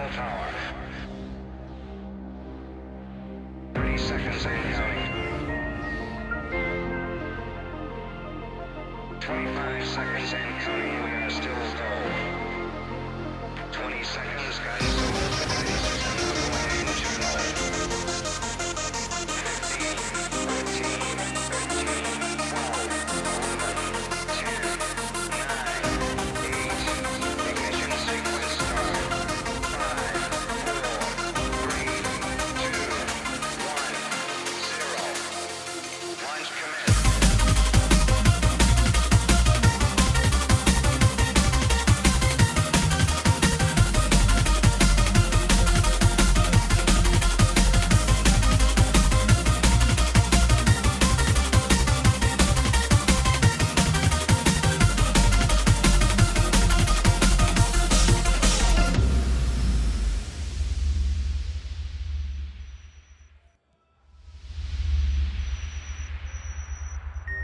Central Tower. 30 seconds and counting. 25 seconds and counting. We are still go. 20 seconds, guys. Guidance system going into null. 15, 14, 13, 12, 11, 10, 9, 8. Ignition sequence start. 5, 4, 3, 2, 1, 0. Launch commit.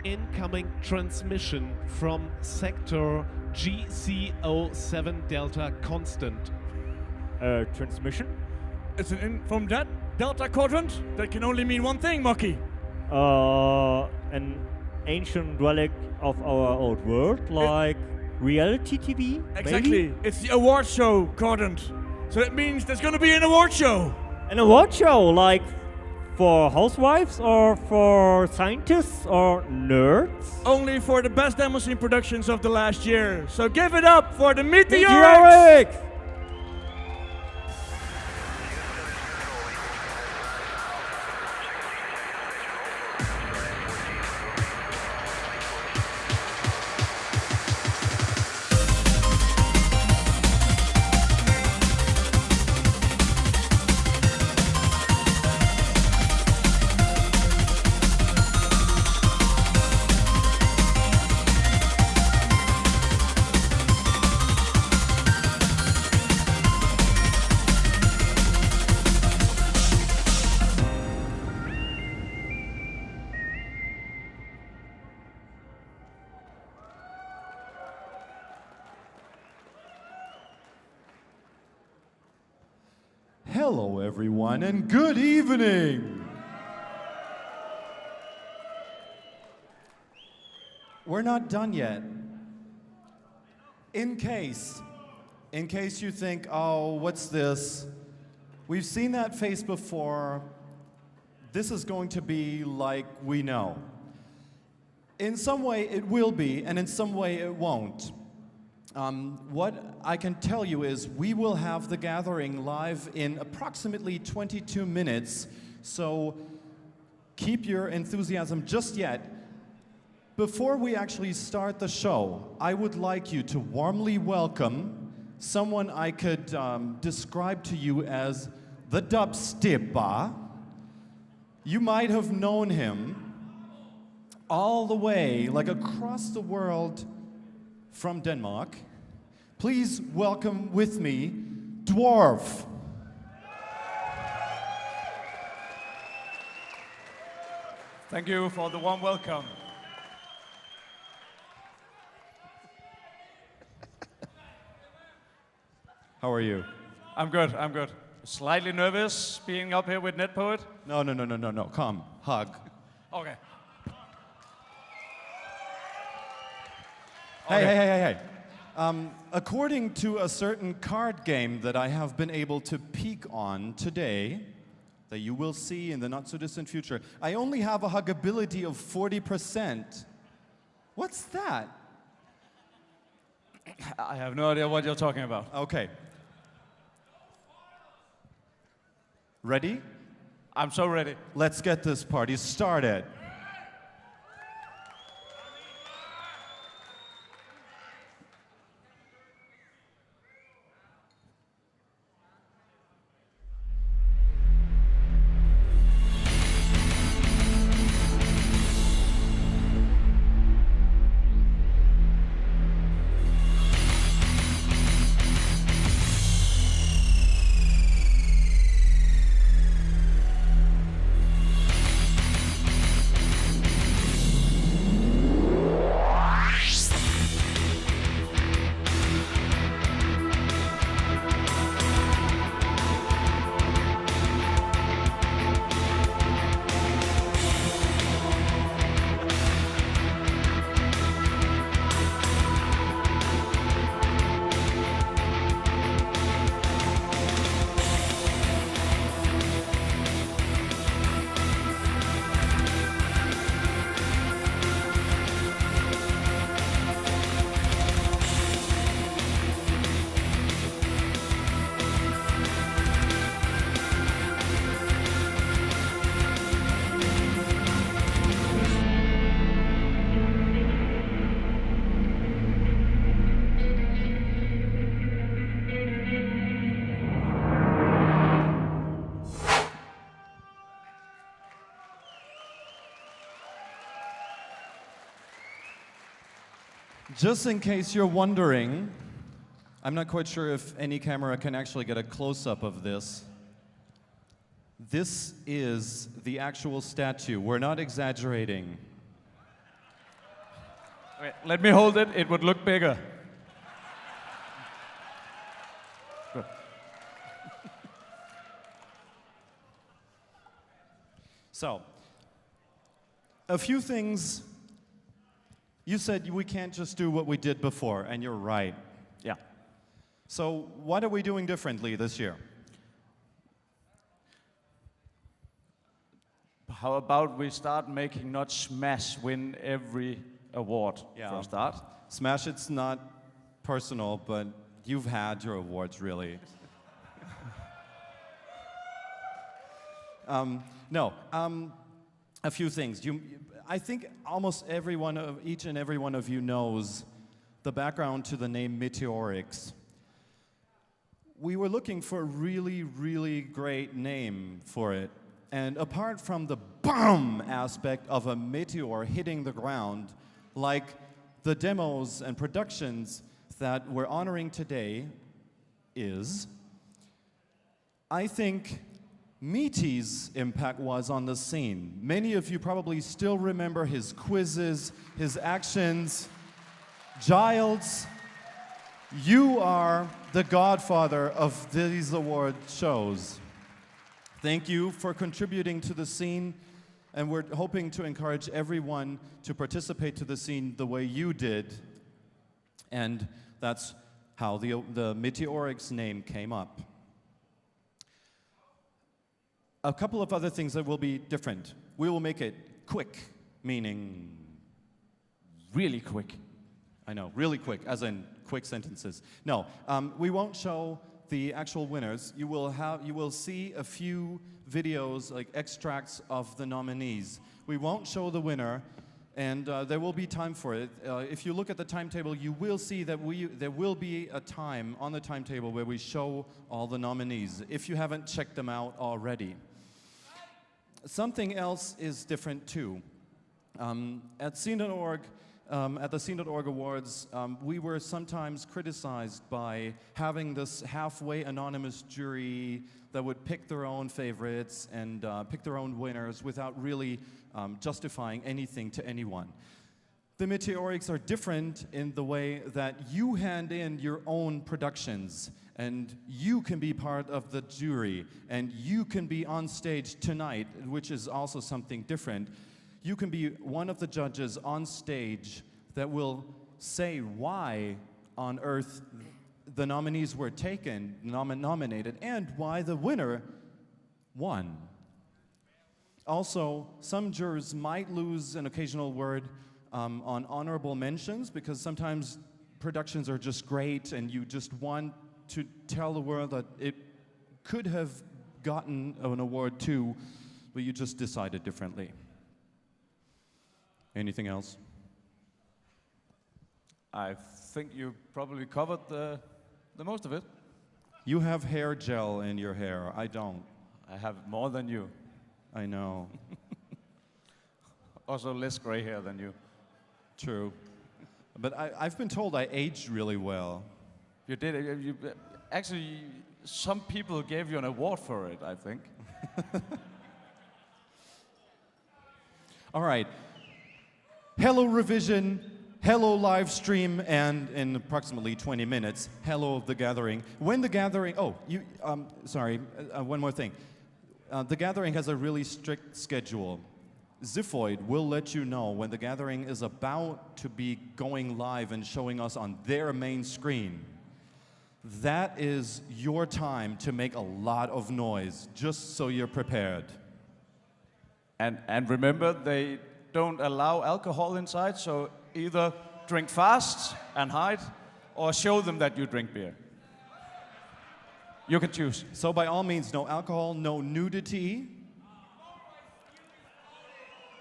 Incoming transmission from sector GCO7 Delta Constant. Transmission? It's from that Delta Quadrant? That can only mean one thing, Monkey. An ancient relic of our old world, like reality TV? Exactly. Maybe? It's the award show quadrant. So that means there's gonna be an award show. An award show, like for housewives or for scientists or nerds? Only for the best demo scene productions of the last year. So give it up for the Meteoriks! Meteoriks! Hello, everyone, and good evening. We're not done yet. In case you think, oh, what's this? We've seen that face before. This is going to be like we know. In some way it will be, and in some way it won't. What I can tell you is we will have the gathering live in approximately 22 minutes, so keep your enthusiasm just yet. Before we actually start the show, I would like you to warmly welcome someone I could describe to you as the dubstepper. You might have known him all the way, like across the world, from Denmark. Please welcome with me, Dwarf. Thank you for the warm welcome. How are you? I'm good. Slightly nervous being up here with NetPoet. No. Come, hug. Okay. Hey. According to a certain card game that I have been able to peek on today, that you will see in the not-so-distant future, I only have a huggability of 40%. What's that? I have no idea what you're talking about. Okay. Ready? I'm so ready. Let's get this party started. Just in case you're wondering, I'm not quite sure if any camera can actually get a close-up of this. This is the actual statue. We're not exaggerating. Wait, let me hold it. It would look bigger. Good. So, a few things. You said we can't just do what we did before, and you're right. Yeah. So, what are we doing differently this year? How about we start making not Smash win every award for a start? Smash, it's not personal, but you've had your awards, really. A few things. I think almost each and every one of you knows the background to the name Meteoriks. We were looking for a really, really great name for it. And apart from the BOOM aspect of a meteor hitting the ground, like the demos and productions that we're honoring today I think Meaty's impact was on the scene. Many of you probably still remember his quizzes, his actions. Giles, you are the godfather of these award shows. Thank you for contributing to the scene, and we're hoping to encourage everyone to participate to the scene the way you did. And that's how the Meteoriks name came up. A couple of other things that will be different. We will make it quick, meaning Really quick. I know, really quick, as in quick sentences. No, we won't show the actual winners. You will see a few videos, like extracts of the nominees. We won't show the winner, and there will be time for it. If you look at the timetable, you will see that there will be a time on the timetable where we show all the nominees, if you haven't checked them out already. Something else is different too. At Scene.org, at the Scene.org Awards, we were sometimes criticized by having this halfway anonymous jury that would pick their own favorites and pick their own winners without really justifying anything to anyone. The Meteoriks are different in the way that you hand in your own productions, and you can be part of the jury, and you can be on stage tonight, which is also something different. You can be one of the judges on stage that will say why on earth the nominees were nominated, and why the winner won. Also, some jurors might lose an occasional word on honorable mentions, because sometimes productions are just great and you just want to tell the world that it could have gotten an award too, but you just decided differently. Anything else? I think you probably covered the most of it. You have hair gel in your hair. I don't. I have more than you. I know. Also less gray hair than you. True. But I've been told I aged really well. You did. Actually, some people gave you an award for it, I think. All right. Hello Revision, hello live stream, and in approximately 20 minutes, hello The Gathering. When The Gathering, one more thing. The Gathering has a really strict schedule. Ziphoid will let you know when The Gathering is about to be going live and showing us on their main screen. That is your time to make a lot of noise, just so you're prepared. And remember, they don't allow alcohol inside, so either drink fast and hide, or show them that you drink beer. You can choose. So by all means, no alcohol, no nudity.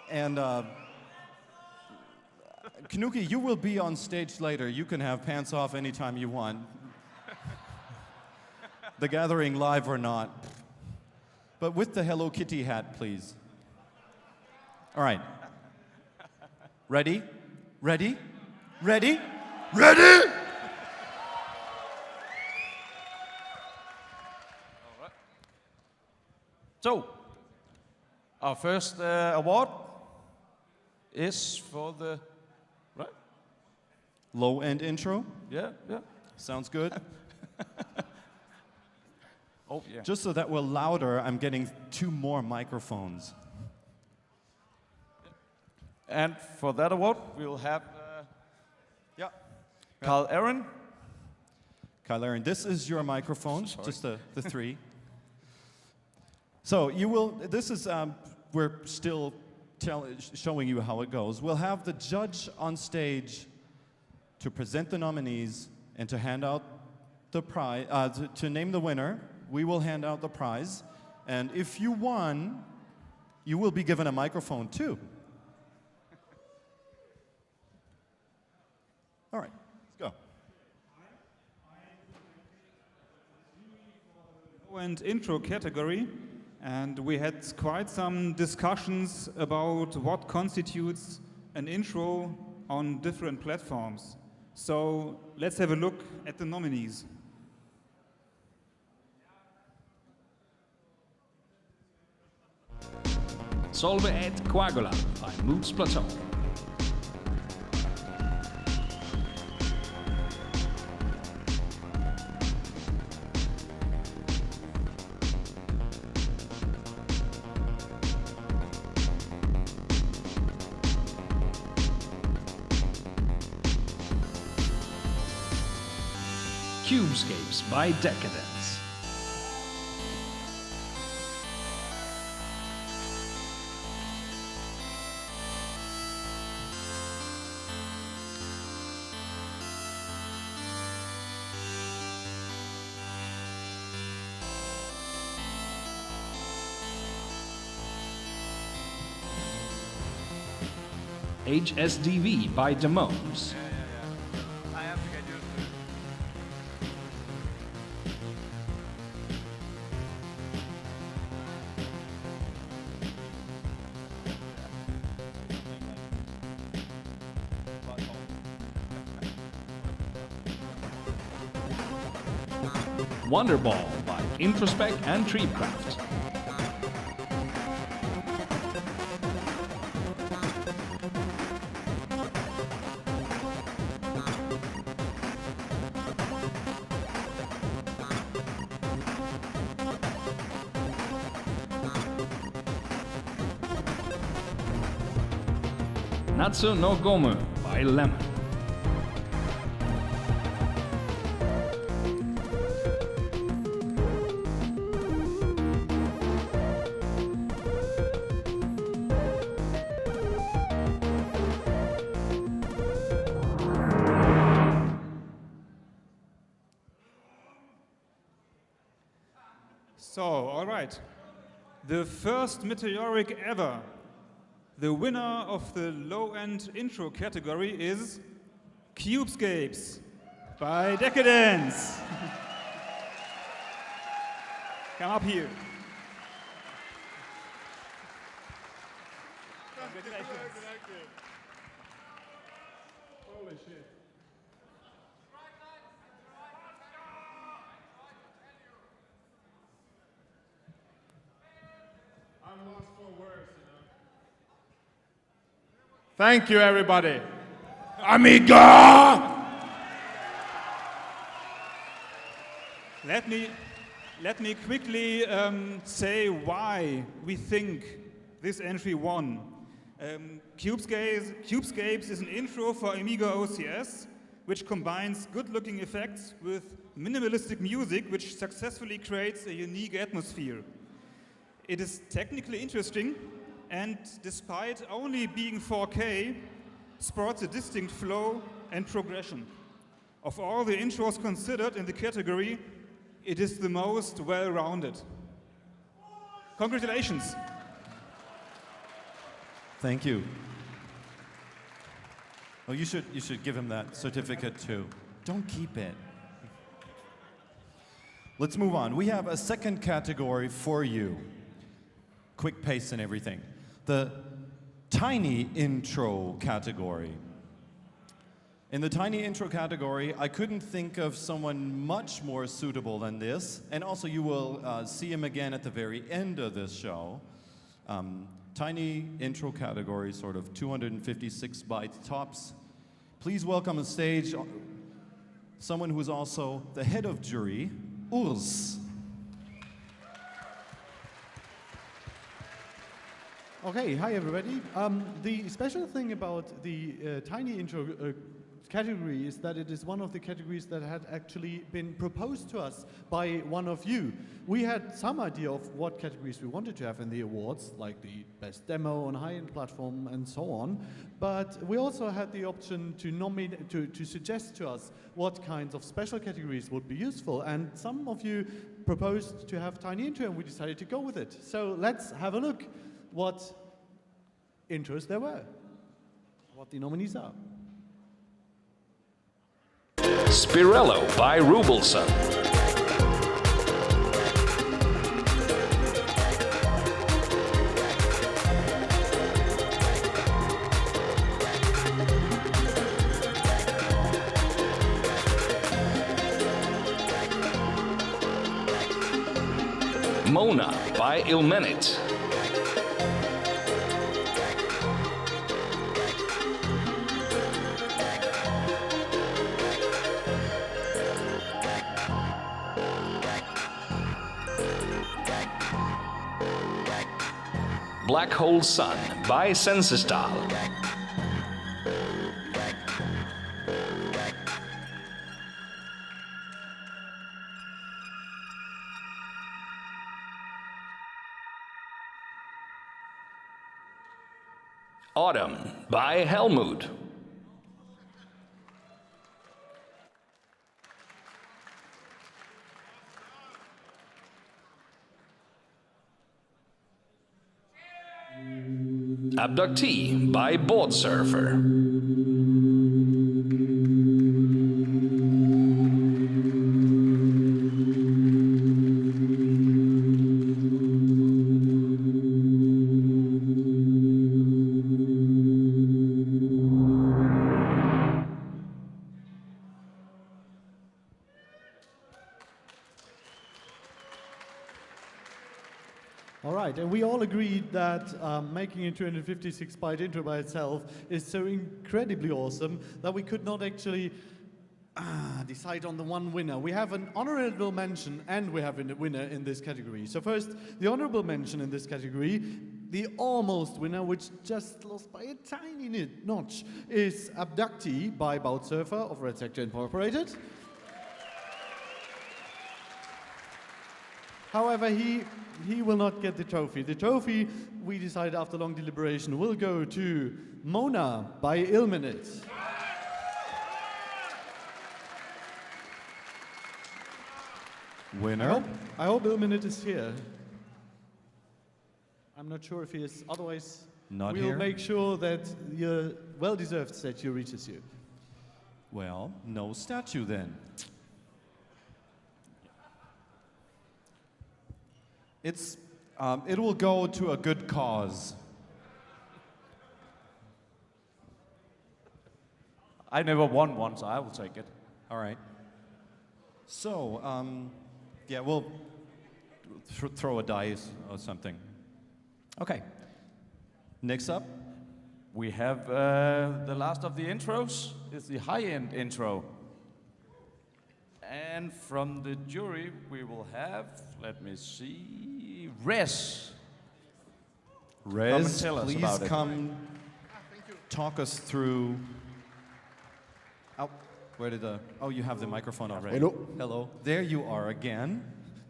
And Kanuki, you will be on stage later. You can have pants off anytime you want. The Gathering live or not. But with the Hello Kitty hat, please. All right. Ready? Ready? Ready? Ready? So, our first award is for the, right? Low-end intro. Yeah, yeah. Sounds good. Oh, yeah. Just so that we're louder, I'm getting 2 more microphones. And for that award, we'll have Carl Aaron. Kyle Aaron, this is your microphone, Sorry. just the 3. So you will, this is, we're still showing you how it goes. We'll have the judge on stage to present the nominees and to hand out the prize, to name the winner. We will hand out the prize. And if you won, you will be given a microphone too. All right, let's go. And intro category, and we had quite some discussions about what constitutes an intro on different platforms. So let's have a look at the nominees. Solve et Coagula by Moods Plateau. Cubescapes by Decadence. HSDV by Demoparty. I have to get used to it. Wonderball by Introspect and Treecraft. Natsu no Gomu by Lemon. So, all right. The first Meteoric ever. The winner of the low-end intro category is Cubescapes by Decadence. Come up here. Holy shit. I'm lost for words, you know. Thank you, everybody. Amiga! Let me quickly say why we think this entry won. Cubescapes is an intro for Amiga OCS, which combines good-looking effects with minimalistic music, which successfully creates a unique atmosphere. It is technically interesting, and despite only being 4K, sports a distinct flow and progression. Of all the intros considered in the category, it is the most well-rounded. Congratulations. Thank you. Oh, you should give him that certificate too. Don't keep it. Let's move on. We have a second category for you. Quick pace and everything. The tiny intro category. In the tiny intro category, I couldn't think of someone much more suitable than this. And also, you will see him again at the very end of this show. Tiny intro category, sort of 256 bytes tops. Please welcome on stage someone who is also the head of jury, Urs. Okay, hi everybody. The special thing about the tiny intro category is that it is one of the categories that had actually been proposed to us by one of you. We had some idea of what categories we wanted to have in the awards, like the best demo on high-end platform and so on. But we also had the option to suggest to us what kinds of special categories would be useful. And some of you proposed to have tiny intro, and we decided to go with it. So let's have a look what intros there were, what the nominees are. Spirello by Rubelson. Mona by Ilmenit. Black Hole Sun by Sensestal. Autumn by Helmut. Abductee by Board Surfer. All right, and we all agreed that making a 256-byte intro by itself is so incredibly awesome that we could not actually decide on the one winner. We have an honorable mention and we have a winner in this category. So first, the honorable mention in this category, the almost winner, which just lost by a tiny notch, is Abductee by Bout Surfer of Red Sector Incorporated. However, he will not get the trophy. The trophy, we decided after long deliberation, will go to Mona by Ilmenit. Winner. I hope Ilmenit is here. I'm not sure if he is. Otherwise, Not we'll here? make sure that your well-deserved statue reaches you. Well, no statue then. It will go to a good cause. I never won one, so I will take it. All right. So, yeah, we'll throw a dice or something. Okay. Next up, We have the last of the intros. It's the high-end intro. And from the jury, we will have, let me see, Res. Come and Rez, tell us please about it. come talk us through. Oh, where did the? Oh, you have the microphone already. Hello. Hello. There you are again.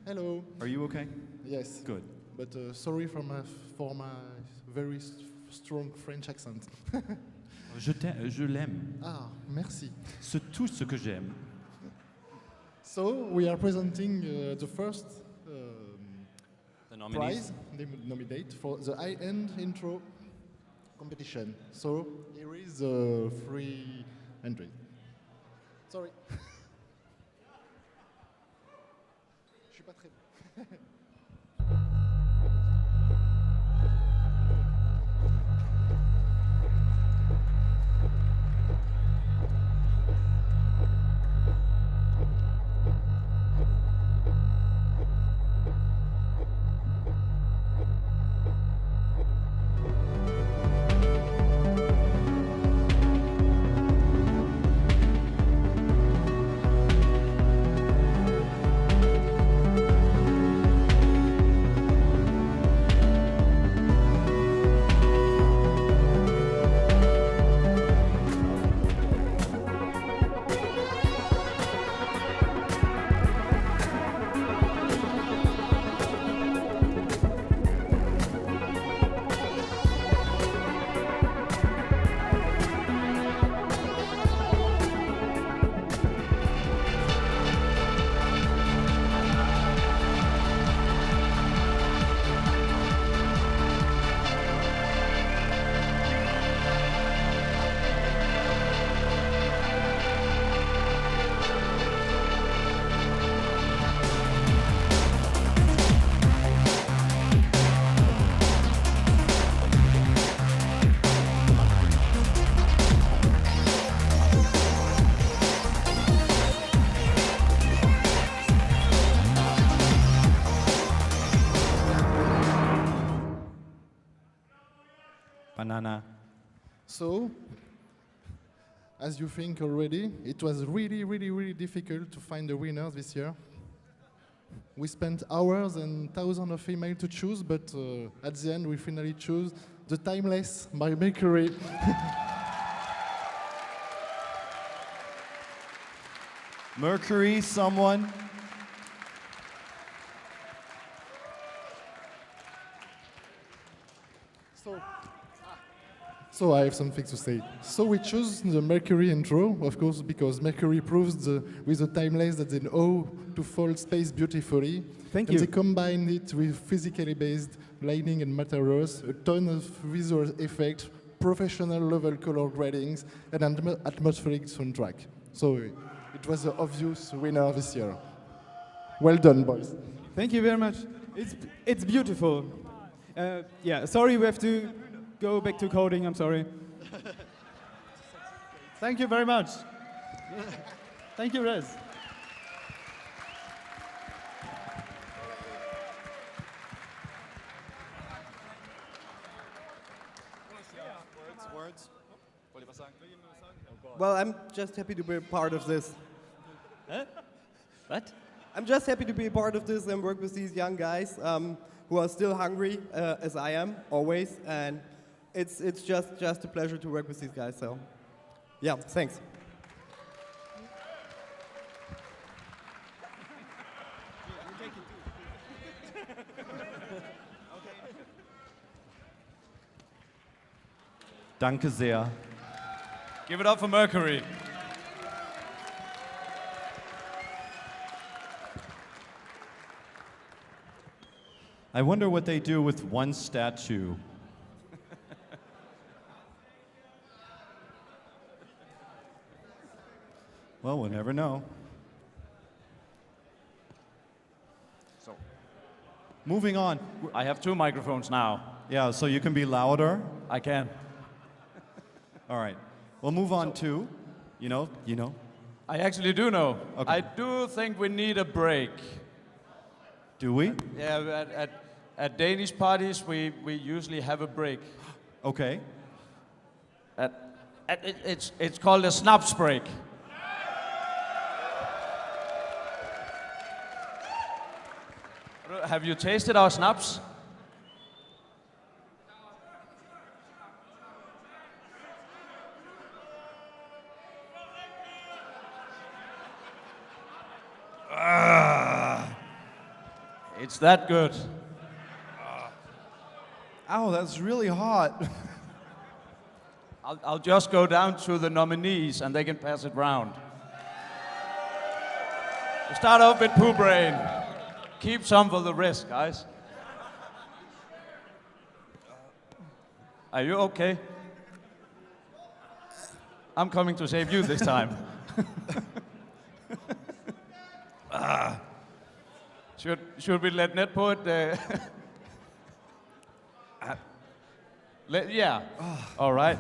Hello. Are you okay? Yes. Good. But sorry for my very strong French accent. Je l'aime. Ah, merci. C'est tout ce que j'aime. So we are presenting the first The nominees. prize, the nominate for the high-end intro competition. So here is a free entry. Sorry. Je suis pas très bon. banana. So, as you think already, it was really difficult to find the winners this year. We spent hours and thousands of emails to choose, but at the end we finally chose The Timeless by Mercury. Mercury, someone? So I have something to say. So we chose the Mercury intro, of course, because Mercury proves with the Timeless that they know to fold space beautifully. Thank and you. they combined it with physically based lighting and materials, a ton of visual effects, professional level color gradings, and an atmospheric soundtrack. So it was the obvious winner this year. Well done, boys. Thank you very much. It's beautiful. Yeah, sorry we have to go back to coding, I'm sorry. Thank you very much. Thank you, Rez. Words? Well, I'm just happy to be a part of this. Huh? What? I'm just happy to be a part of this and work with these young guys who are still hungry, as I am, always. And it's just a pleasure to work with these guys. So, yeah, thanks. Danke sehr. Give it up for Mercury. I wonder what they do with one statue. Well, we'll never know. So, moving on. I have 2 microphones now. Yeah, so you can be louder. I can. All right. We'll move on to, you know. I actually do know. Okay. I do think we need a break. Do we? Yeah, at Danish parties, we usually have a break. Okay. It's called a Schnapps break. Have you tasted our Schnapps? It's that good. Ow, that's really hot. I'll just go down to the nominees and they can pass it round. We start off with Poo Brain. Keep some for the rest, guys. Are you okay? I'm coming to save you this time. Should we let Ned put yeah. All right.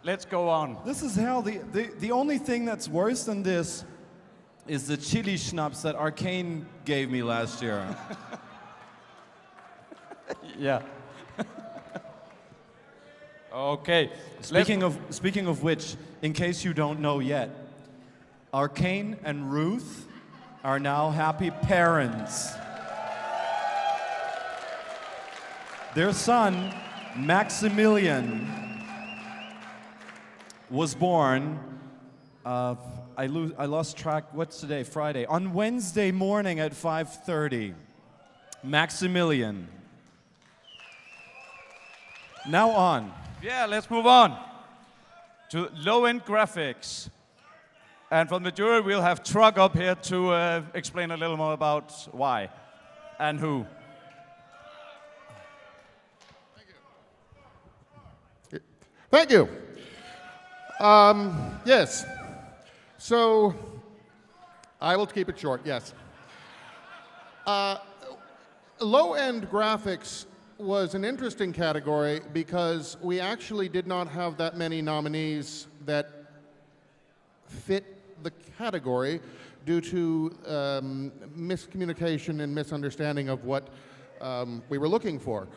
Let's go on. This is hell. The only thing that's worse than this is the chili schnapps that Arcane gave me last year. Yeah. Okay. Speaking of which, in case you don't know yet, Arcane and Ruth are now happy parents. Their son, Maximilian, was born, I lost track, what's today, Friday, on Wednesday morning at 5:30. Maximilian. Now on. Yeah, let's move on to low-end graphics. And from the jury, we'll have Truck up here to explain a little more about why and who. Thank you. Yes. So, I will keep it short, yes. Low-end graphics was an interesting category because we actually did not have that many nominees that fit the category due to miscommunication and misunderstanding of what we were looking for.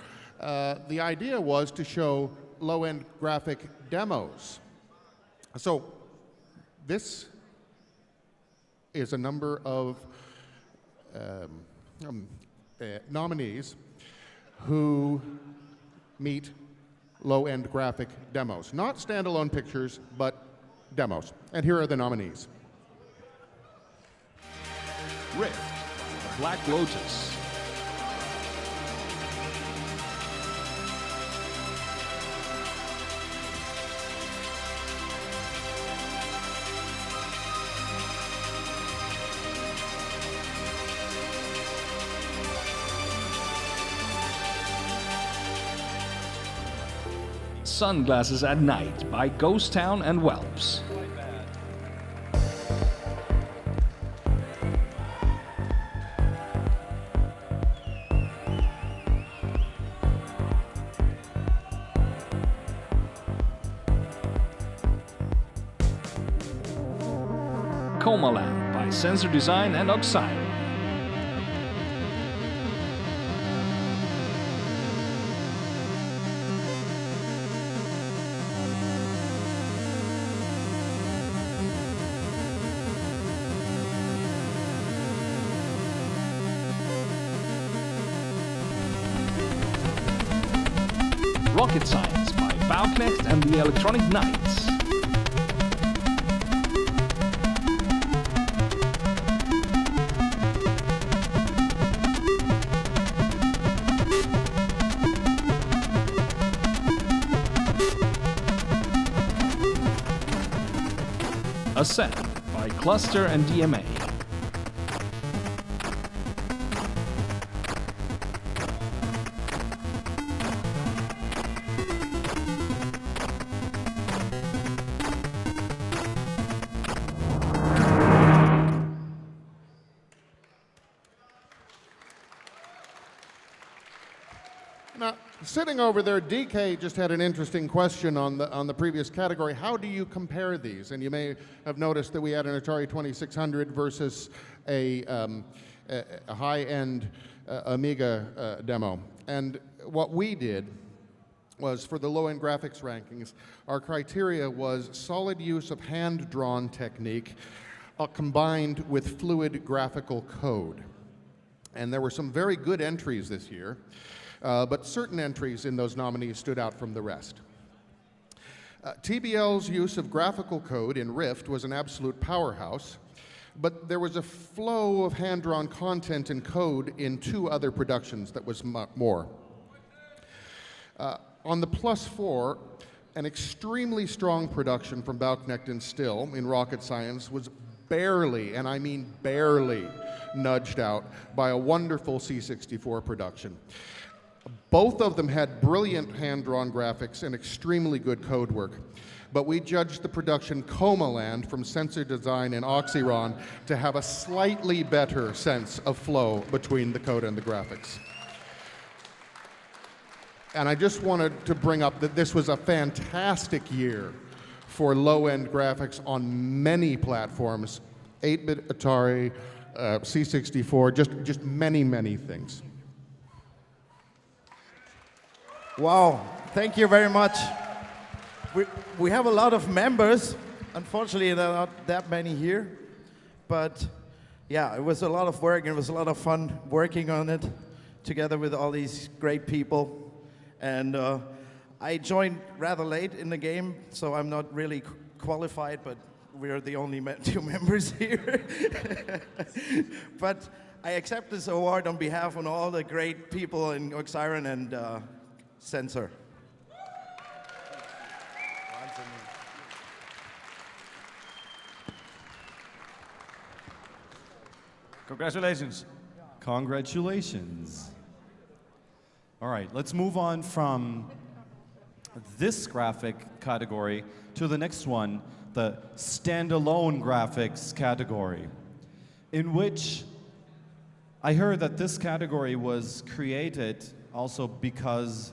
the idea was to show low-end graphic demos. So this is a number of nominees who meet low-end graphic demos. Not standalone pictures, but demos. And here are the nominees. Rift, the Black Lotus. Sunglasses at Night by Ghost Town and Whelps. Coma Land by Sensor Design and Oxide. Rocket Science by Bauknecht and the Electronic Knights. Ascent by Cluster and DMA. Now, sitting over there, DK just had an interesting question on the previous category. How do you compare these? And you may have noticed that we had an Atari 2600 versus a high-end Amiga demo. And what we did was, for the low-end graphics rankings, our criteria was solid use of hand-drawn technique combined with fluid graphical code. And there were some very good entries this year. But certain entries in those nominees stood out from the rest. TBL's use of graphical code in Rift was an absolute powerhouse, but there was a flow of hand-drawn content and code in two other productions that was more. On the +4, an extremely strong production from Bauknecht and Still in Rocket Science was barely, and I mean barely, nudged out by a wonderful C64 production. Both of them had brilliant hand-drawn graphics and extremely good code work, but we judged the production Coma Land from Sensor Design and Oxyron to have a slightly better sense of flow between the code and the graphics. And I just wanted to bring up that this was a fantastic year for low-end graphics on many platforms, 8-bit Atari, C64, just many, many things. Wow, thank you very much. We have a lot of members. Unfortunately, there are not that many here. But yeah, it was a lot of work, and it was a lot of fun working on it together with all these great people. And I joined rather late in the game, so I'm not really qualified, but we're the only two members here. But I accept this award on behalf of all the great people in Oxiron and Sensor. Congratulations. Congratulations. All right, let's move on from this graphic category to the next one, the standalone graphics category, in which I heard that this category was created also because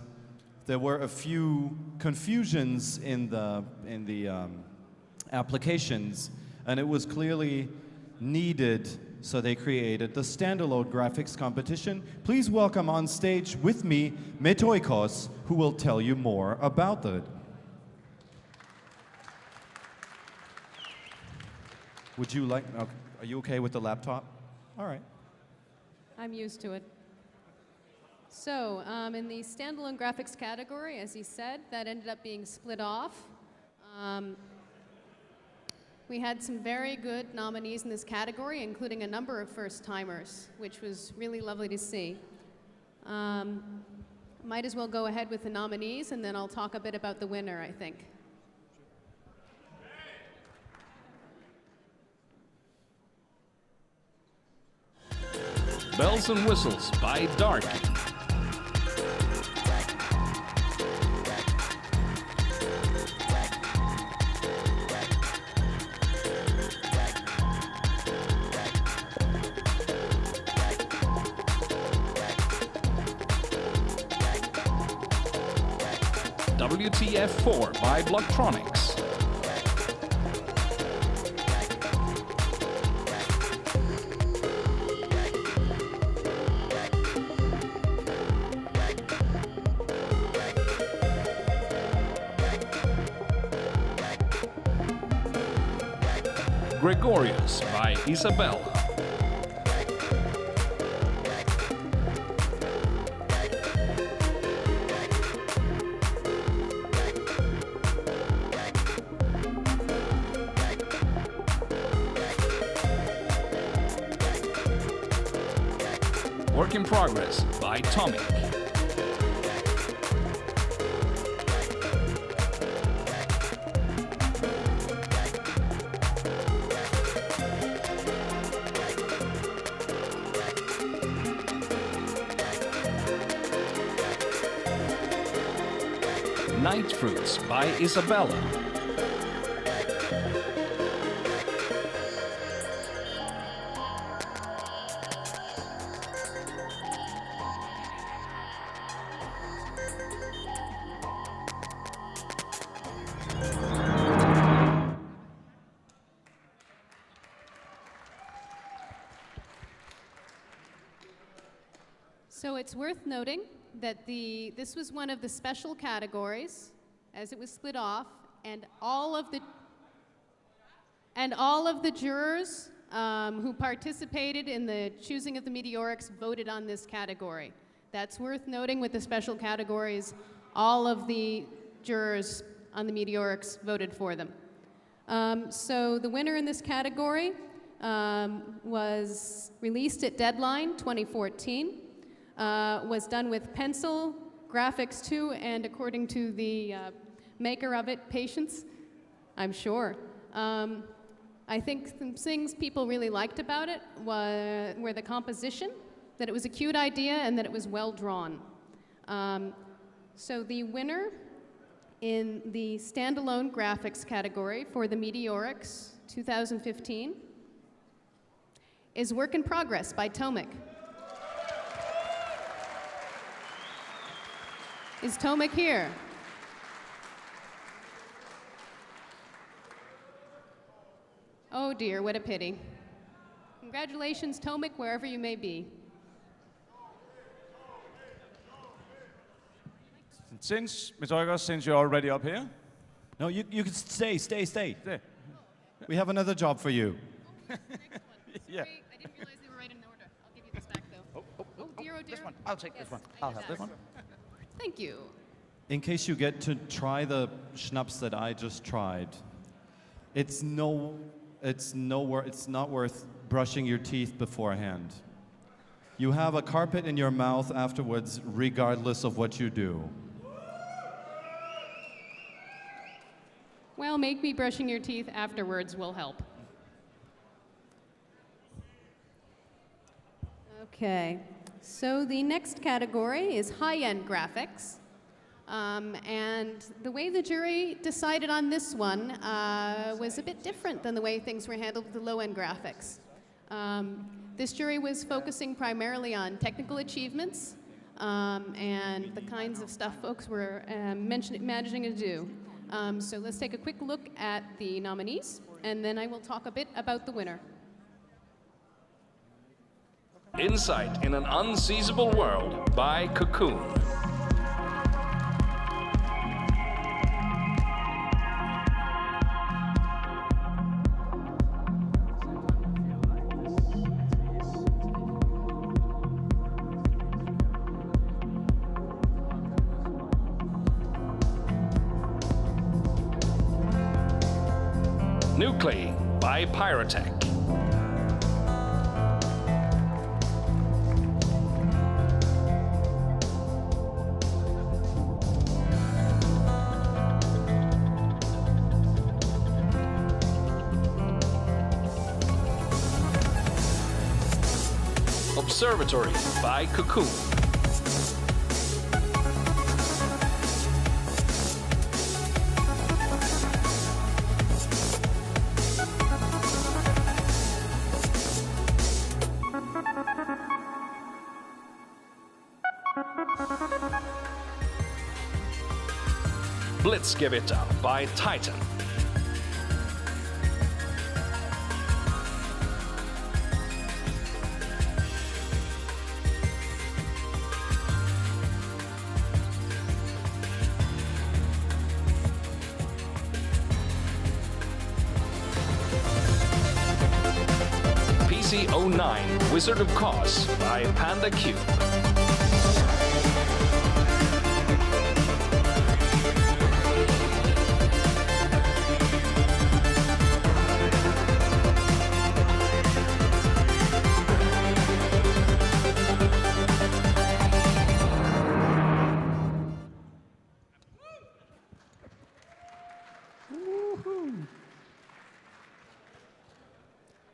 there were a few confusions in the applications, and it was clearly needed so they created the Standalone graphics competition. Please welcome on stage with me Meteoriks, who will tell you more about it. Would you like, okay, are you okay with the laptop? All right. I'm used to it. So, in the standalone graphics category, as he said, that ended up being split off. We had some very good nominees in this category, including a number of first-timers, which was really lovely to see. Might as well go ahead with the nominees, and then I'll talk a bit about the winner, I think. Bells and Whistles by Dark. WTF4 by Blocktronics. Gregorius by Isabella. Work in Progress by Tommy. Night Fruits by Isabella. So it's worth noting that this was one of the special categories, as it was split off, and all of the jurors who participated in the choosing of the Meteoriks voted on this category. That's worth noting with the special categories. All of the jurors on the Meteoriks voted for them. So the winner in this category was released at Deadline 2014. Was done with pencil, graphics too, and according to the maker of it, patience, I'm sure. I think some things people really liked about it were the composition, that it was a cute idea and that it was well drawn. So the winner in the standalone graphics category for the Meteoriks 2015 is Work in Progress by Tomek. Is Tomek here? Oh dear, what a pity. Congratulations, Tomek, wherever you may be. Since, Meteoriks, since you're already up here. No, you can stay. We have another job for you. Yeah. I didn't realize they were right in order. I'll give you this back, though. Oh dear. This one. I'll take this one. I'll have this one. Thank you. In case you get to try the schnapps that I just tried, it's not worth brushing your teeth beforehand. You have a carpet in your mouth afterwards, regardless of what you do. Well, maybe brushing your teeth afterwards will help. Okay, so the next category is high-end graphics. And the way the jury decided on this one was a bit different than the way things were handled with the low-end graphics. This jury was focusing primarily on technical achievements and the kinds of stuff folks were managing to do. So let's take a quick look at the nominees, and then I will talk a bit about the winner. Insight in an Unseizable World by Cocoon. Nuclei by Pyrotech. Observatory by Cocoon. Blitzgewitter by Titan. PC09 Wizard of Cos by Panda Cube.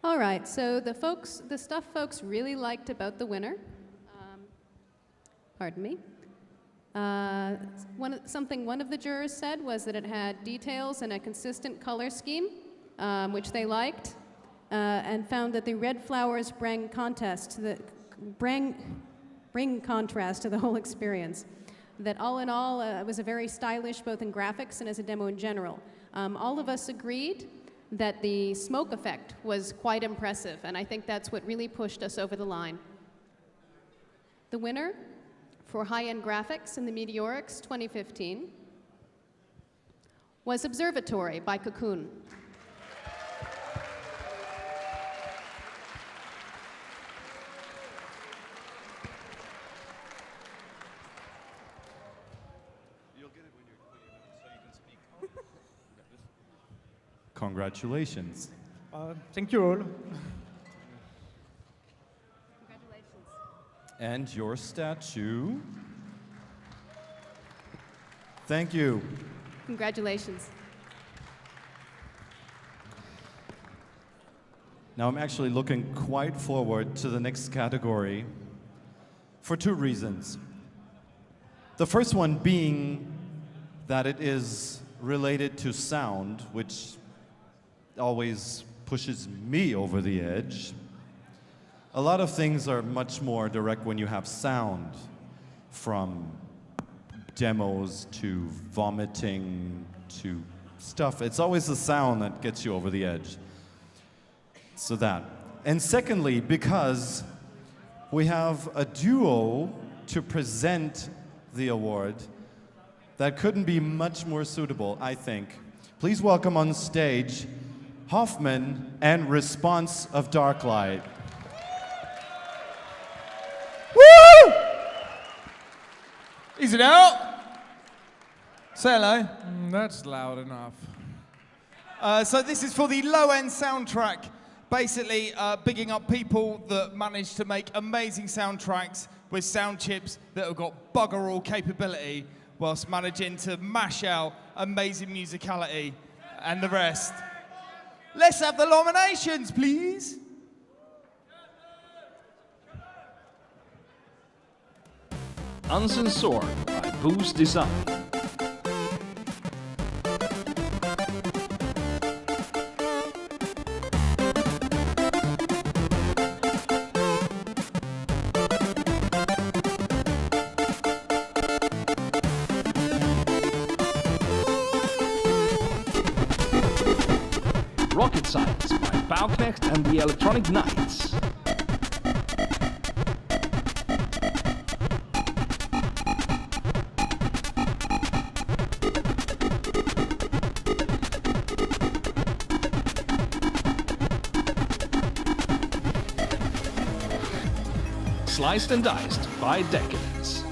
All right, so the stuff folks really liked about the winner, pardon me, something one of the jurors said was that it had details and a consistent color scheme, which they liked, and found that the red flowers bring contrast to the whole experience. That all in all, it was a very stylish, both in graphics and as a demo in general. All of us agreed that the smoke effect was quite impressive, and I think that's what really pushed us over the line. The winner for high-end graphics in the Meteoriks 2015 was Observatory by Cocoon. Congratulations. Thank you all. Congratulations. And your statue. Thank you. Congratulations. Now I'm actually looking quite forward to the next category for two reasons. The first one being that it is related to sound, which always pushes me over the edge. A lot of things are much more direct when you have sound, from demos to vomiting to stuff. It's always the sound that gets you over the edge. So that. And secondly, because we have a duo to present the award that couldn't be much more suitable, I think. Please welcome on stage Hoffman and Response of Darklight. Woo! Is it out? Say hello. That's loud enough. So this is for the low-end soundtrack. Basically, bigging up people that manage to make amazing soundtracks with sound chips that have got bugger all capability, whilst managing to mash out amazing musicality and the rest. Let's have the nominations, please. Uncensored by Boost Design. Rocket Science by Bauknecht and the Electronic Knights. Sliced and Diced by Decadence.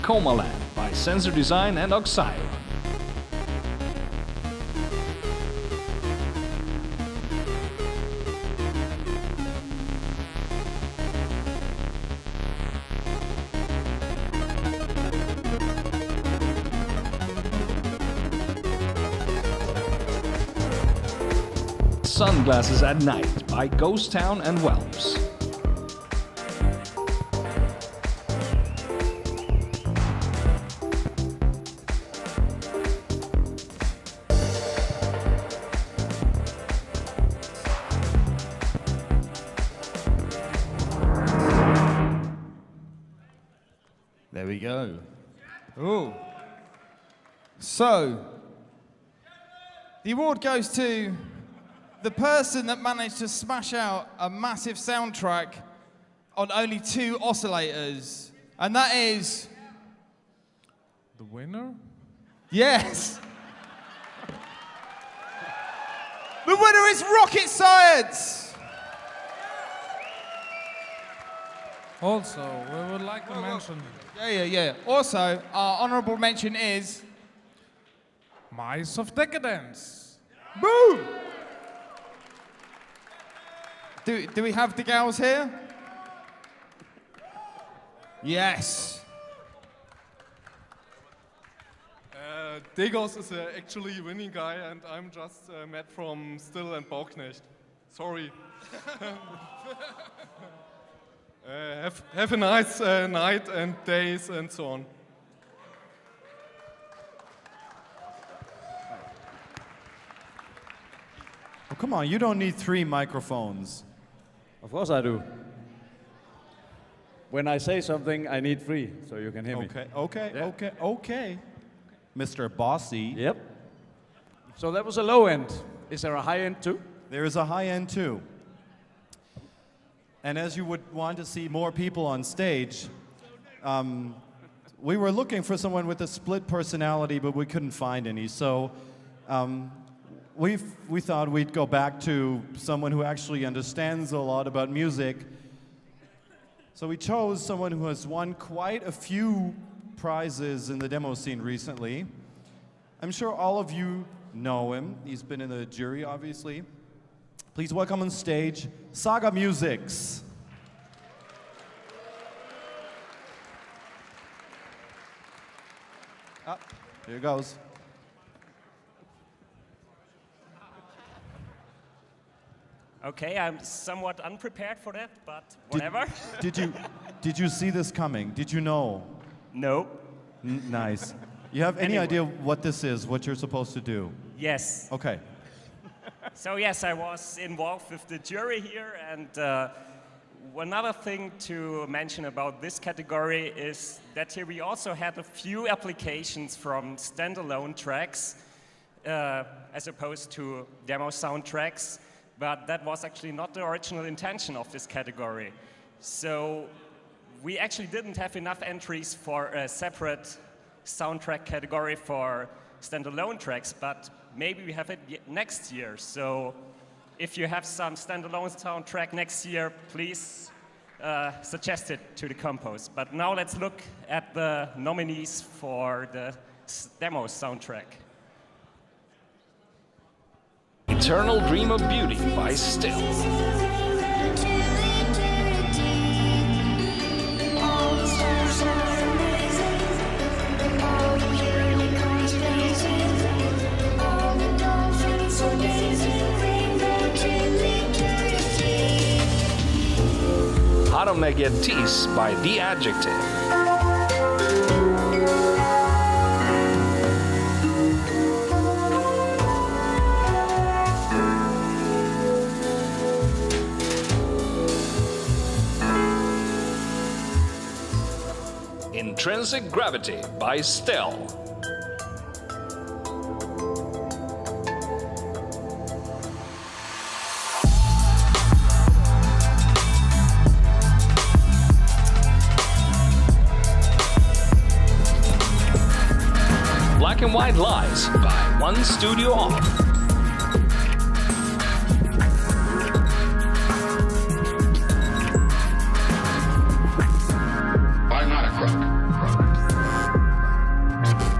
Coma Lab by Sensor Design and Oxide. Sunglasses at Night by Ghost Town and Whelps. There we go. Ooh. So, the award goes to the person that managed to smash out a massive soundtrack on only 2 oscillators. And that is... The winner? Yes! The winner is Rocket Science! Also, we would like to mention Yeah. Also, our honorable mention is... Mice of Decadence. Boom! Do we have the gals here? Yes. Degos is actually winning guy, and I'm just Matt from Still and Bauknecht. Sorry. Have a nice night and days and so on. Oh, come on, you don't need 3 microphones. Of course I do. When I say something, I need 3, so you can hear me. Okay. Mr. Bossy. Yep. So that was a low end. Is there a high end too? There is a high end too. And as you would want to see more people on stage, we were looking for someone with a split personality, but we couldn't find any. So we thought we'd go back to someone who actually understands a lot about music. So we chose someone who has won quite a few prizes in the demo scene recently. I'm sure all of you know him. He's been in the jury, obviously. Please welcome on stage, Saga Musics. Here it goes. Okay, I'm somewhat unprepared for that, but whatever. Did you see this coming? Did you know? No. Nice. You have any idea what this is, what you're supposed to do? Yes. Okay. So yes, I was involved with the jury here, and another thing to mention about this category is that here we also had a few applications from standalone tracks as opposed to demo soundtracks, but that was actually not the original intention of this category. So we actually didn't have enough entries for a separate soundtrack category for standalone tracks, but maybe we have it next year. So if you have some standalone soundtrack next year, please suggest it to the compos. But now let's look at the nominees for the demo soundtrack. Eternal Dream of Beauty by Still. Automagetis by The Adjective. Intrinsic Gravity by Still. Sounds by One Studio Off. I'm not a crook.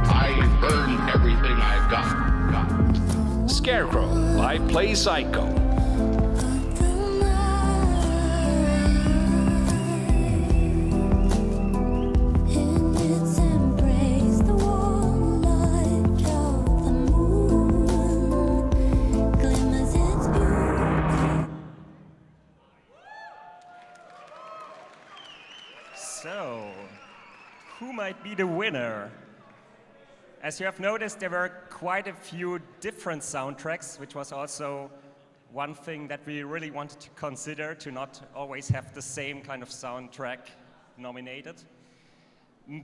I earned everything I've got. Scarecrow by Play Psycho. So, who might be the winner? As you have noticed, there were quite a few different soundtracks, which was also one thing that we really wanted to consider, to not always have the same kind of soundtrack nominated.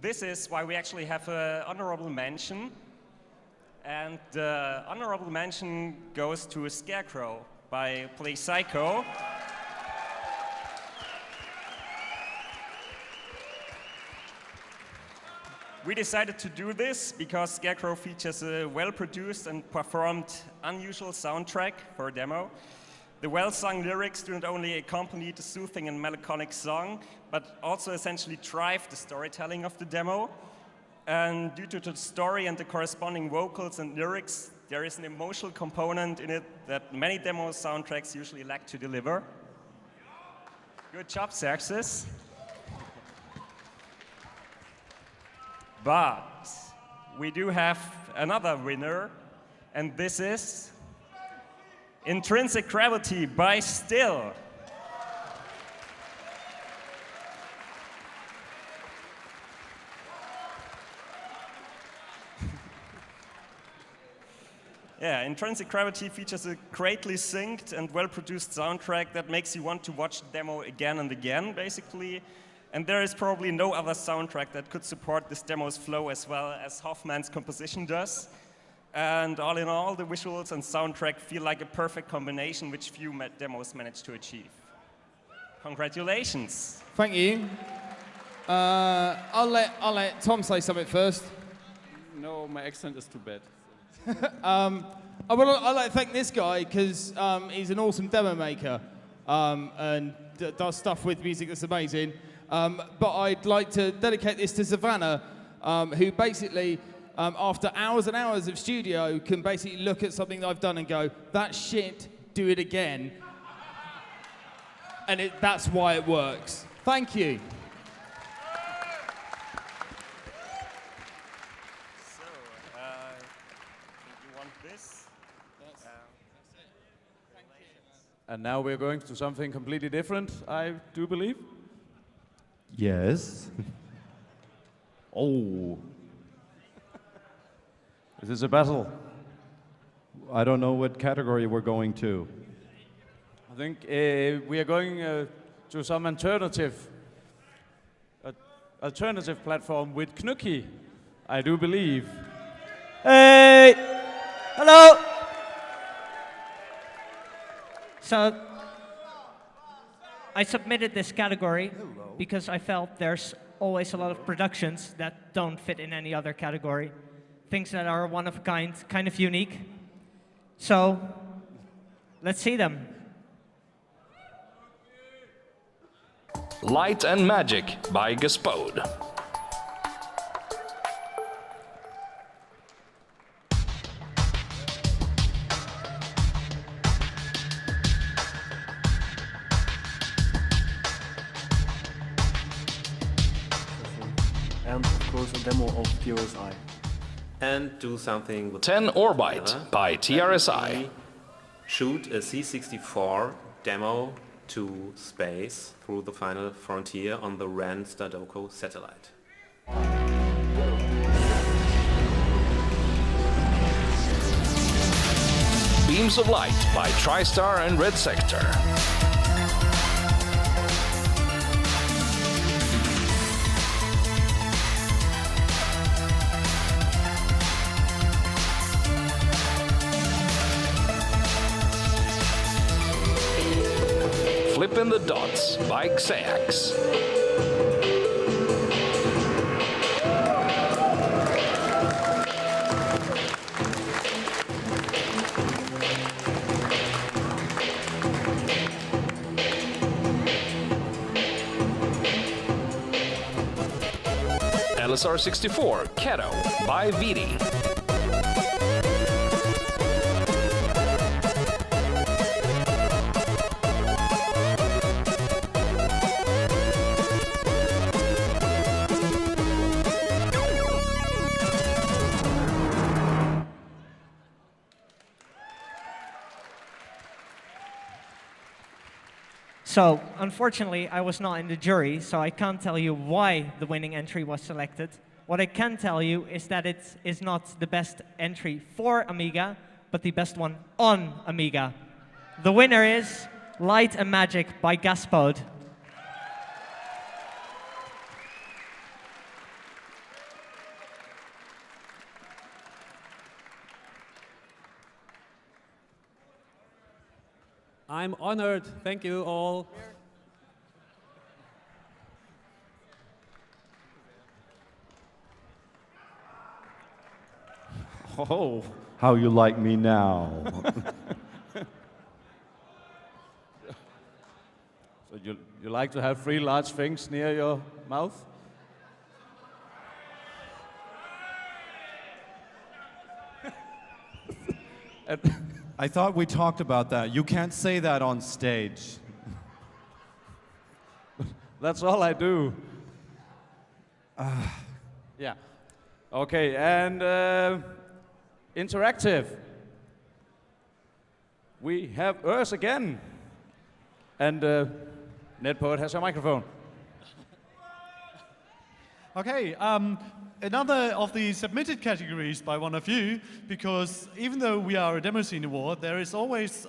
This is why we actually have an honorable mention. And the honorable mention goes to Scarecrow by Play Psycho. We decided to do this because Scarecrow features a well-produced and performed unusual soundtrack for a demo. The well-sung lyrics do not only accompany the soothing and melancholic song, but also essentially drive the storytelling of the demo. And due to the story and the corresponding vocals and lyrics, there is an emotional component in it that many demo soundtracks usually lack to deliver. Good job, Xerxes. But we do have another winner, and this is Intrinsic Gravity by Still. Yeah, Intrinsic Gravity features a greatly synced and well-produced soundtrack that makes you want to watch the demo again and again, basically. And there is probably no other soundtrack that could support this demo's flow as well as Hoffman's composition does. And all in all, the visuals and soundtrack feel like a perfect combination which few demos manage to achieve. Congratulations. Thank you. I'll let Tom say something first. No, my accent is too bad. I'd like to thank this guy because he's an awesome demo maker and does stuff with music that's amazing. But I'd like to dedicate this to Savannah, who basically, after hours and hours of studio, can basically look at something that I've done and go, "That shit, do it again." And that's why it works. Thank you. So, you want this? And now we're going to something completely different, I do believe. Yes. Oh. This is a battle. I don't know what category we're going to. I think we are going to some alternative platform with Knucky, I do believe. Hey! Hello! So, I submitted this category because I felt there's always a lot of productions that don't fit in any other category. Things that are one of a kind of unique. So, let's see them. Light and Magic by Gospode. And of course a demo of TRSI. And do something with 10 Orbite by TRSI. Shoot a C64 demo to space through the final frontier on the RAN Stadoco satellite. Beams of Light by TriStar and Red Sector. Flippin' the Dots by Xax. SR64 Keto by Vidi. So, unfortunately, I was not in the jury, so I can't tell you why the winning entry was selected. What I can tell you is that it is not the best entry for Amiga, but the best one on Amiga. The winner is Light and Magic by Gaspod. I'm honored. Thank you all. Oh, how you like me now. So you like to have 3 large things near your mouth? I thought we talked about that. You can't say that on stage. That's all I do. Yeah. Okay, and interactive. We have Urs again. And NetPoet has a microphone. Okay, another of the submitted categories by one of you, because even though we are a demo scene award, there is always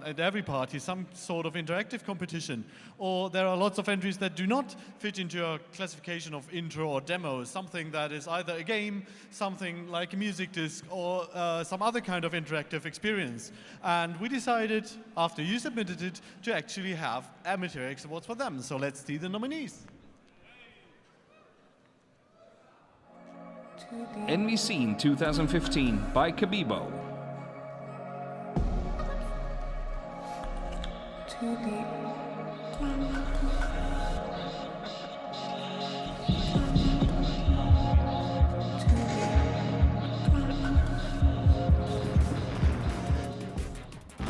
at every party some sort of interactive competition, or there are lots of entries that do not fit into a classification of intro or demo, something that is either a game, something like a music disc, or some other kind of interactive experience. And we decided, after you submitted it, to actually have a Meteoriks Awards for them. So let's see the nominees. Envy Scene 2015 by Kabibo.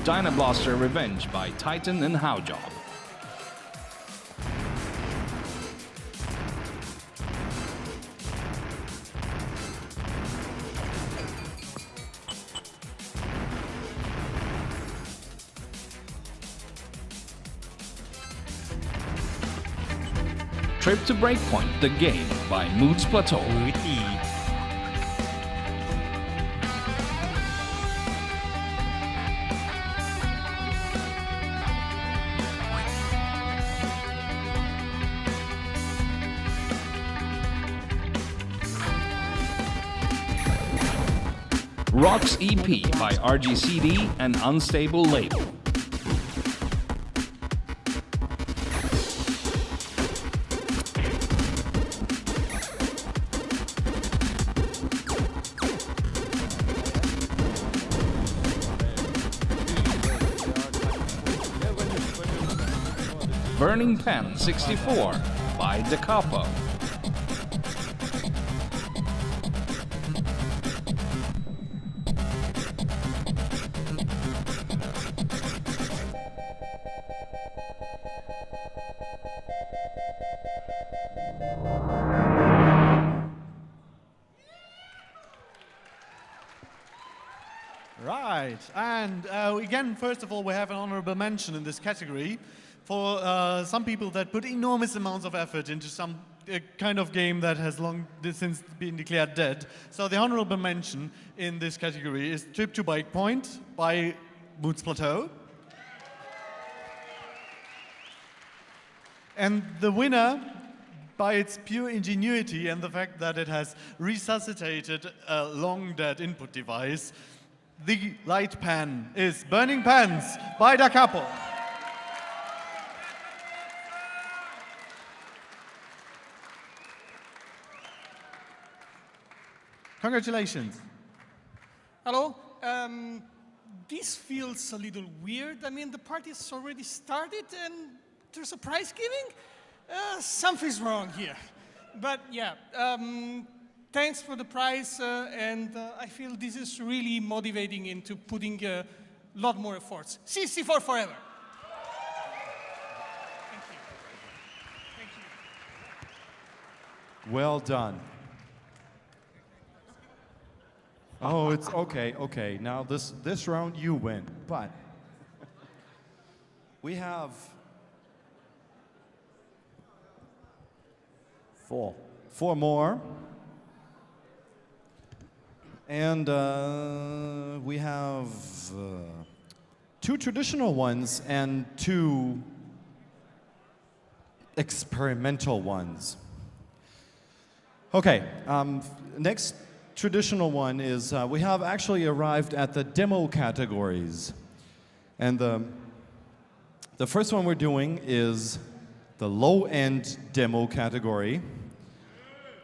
Dynablaster Revenge by Titan and Howjob. Trip to Breakpoint, the game by Moods Plateau. Rocks EP by RGCD and Unstable Label. Burning Pen 64 by Da Capo. Right, and again, first of all, we have an honorable mention in this category for some people that put enormous amounts of effort into some kind of game that has long since been declared dead. So the honorable mention in this category is Trip to Breakpoint by Moods Plateau. And the winner, by its pure ingenuity and the fact that it has resuscitated a long-dead input device, the light pen is Burning Pens by Da Capo. Congratulations. Hello. This feels a little weird. I mean, the party's already started and there's a prize giving? Something's wrong here. But yeah, thanks for the prize, and I feel this is really motivating into putting a lot more efforts. CC4 forever. Well done. Oh, it's okay, okay. Now this round you win, but we have four more. And we have 2 traditional ones and 2 experimental ones. Okay, next traditional one is we have actually arrived at the demo categories. And the first one we're doing is the low-end demo category.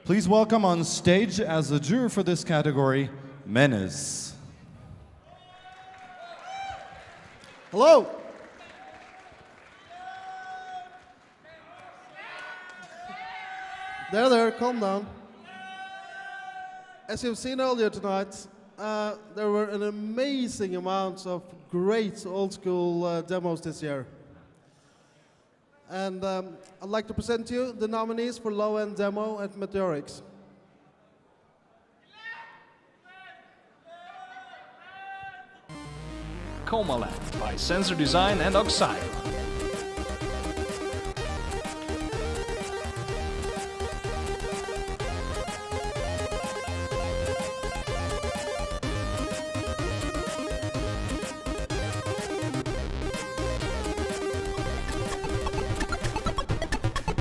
Please welcome on stage as the juror for this category, Menace. Hello. There, calm down. As you've seen earlier tonight, there were an amazing amount of great old school demos this year. And I'd like to present to you the nominees for low-end demo at Meteoriks. Comaland by Sensor Design and Oxide.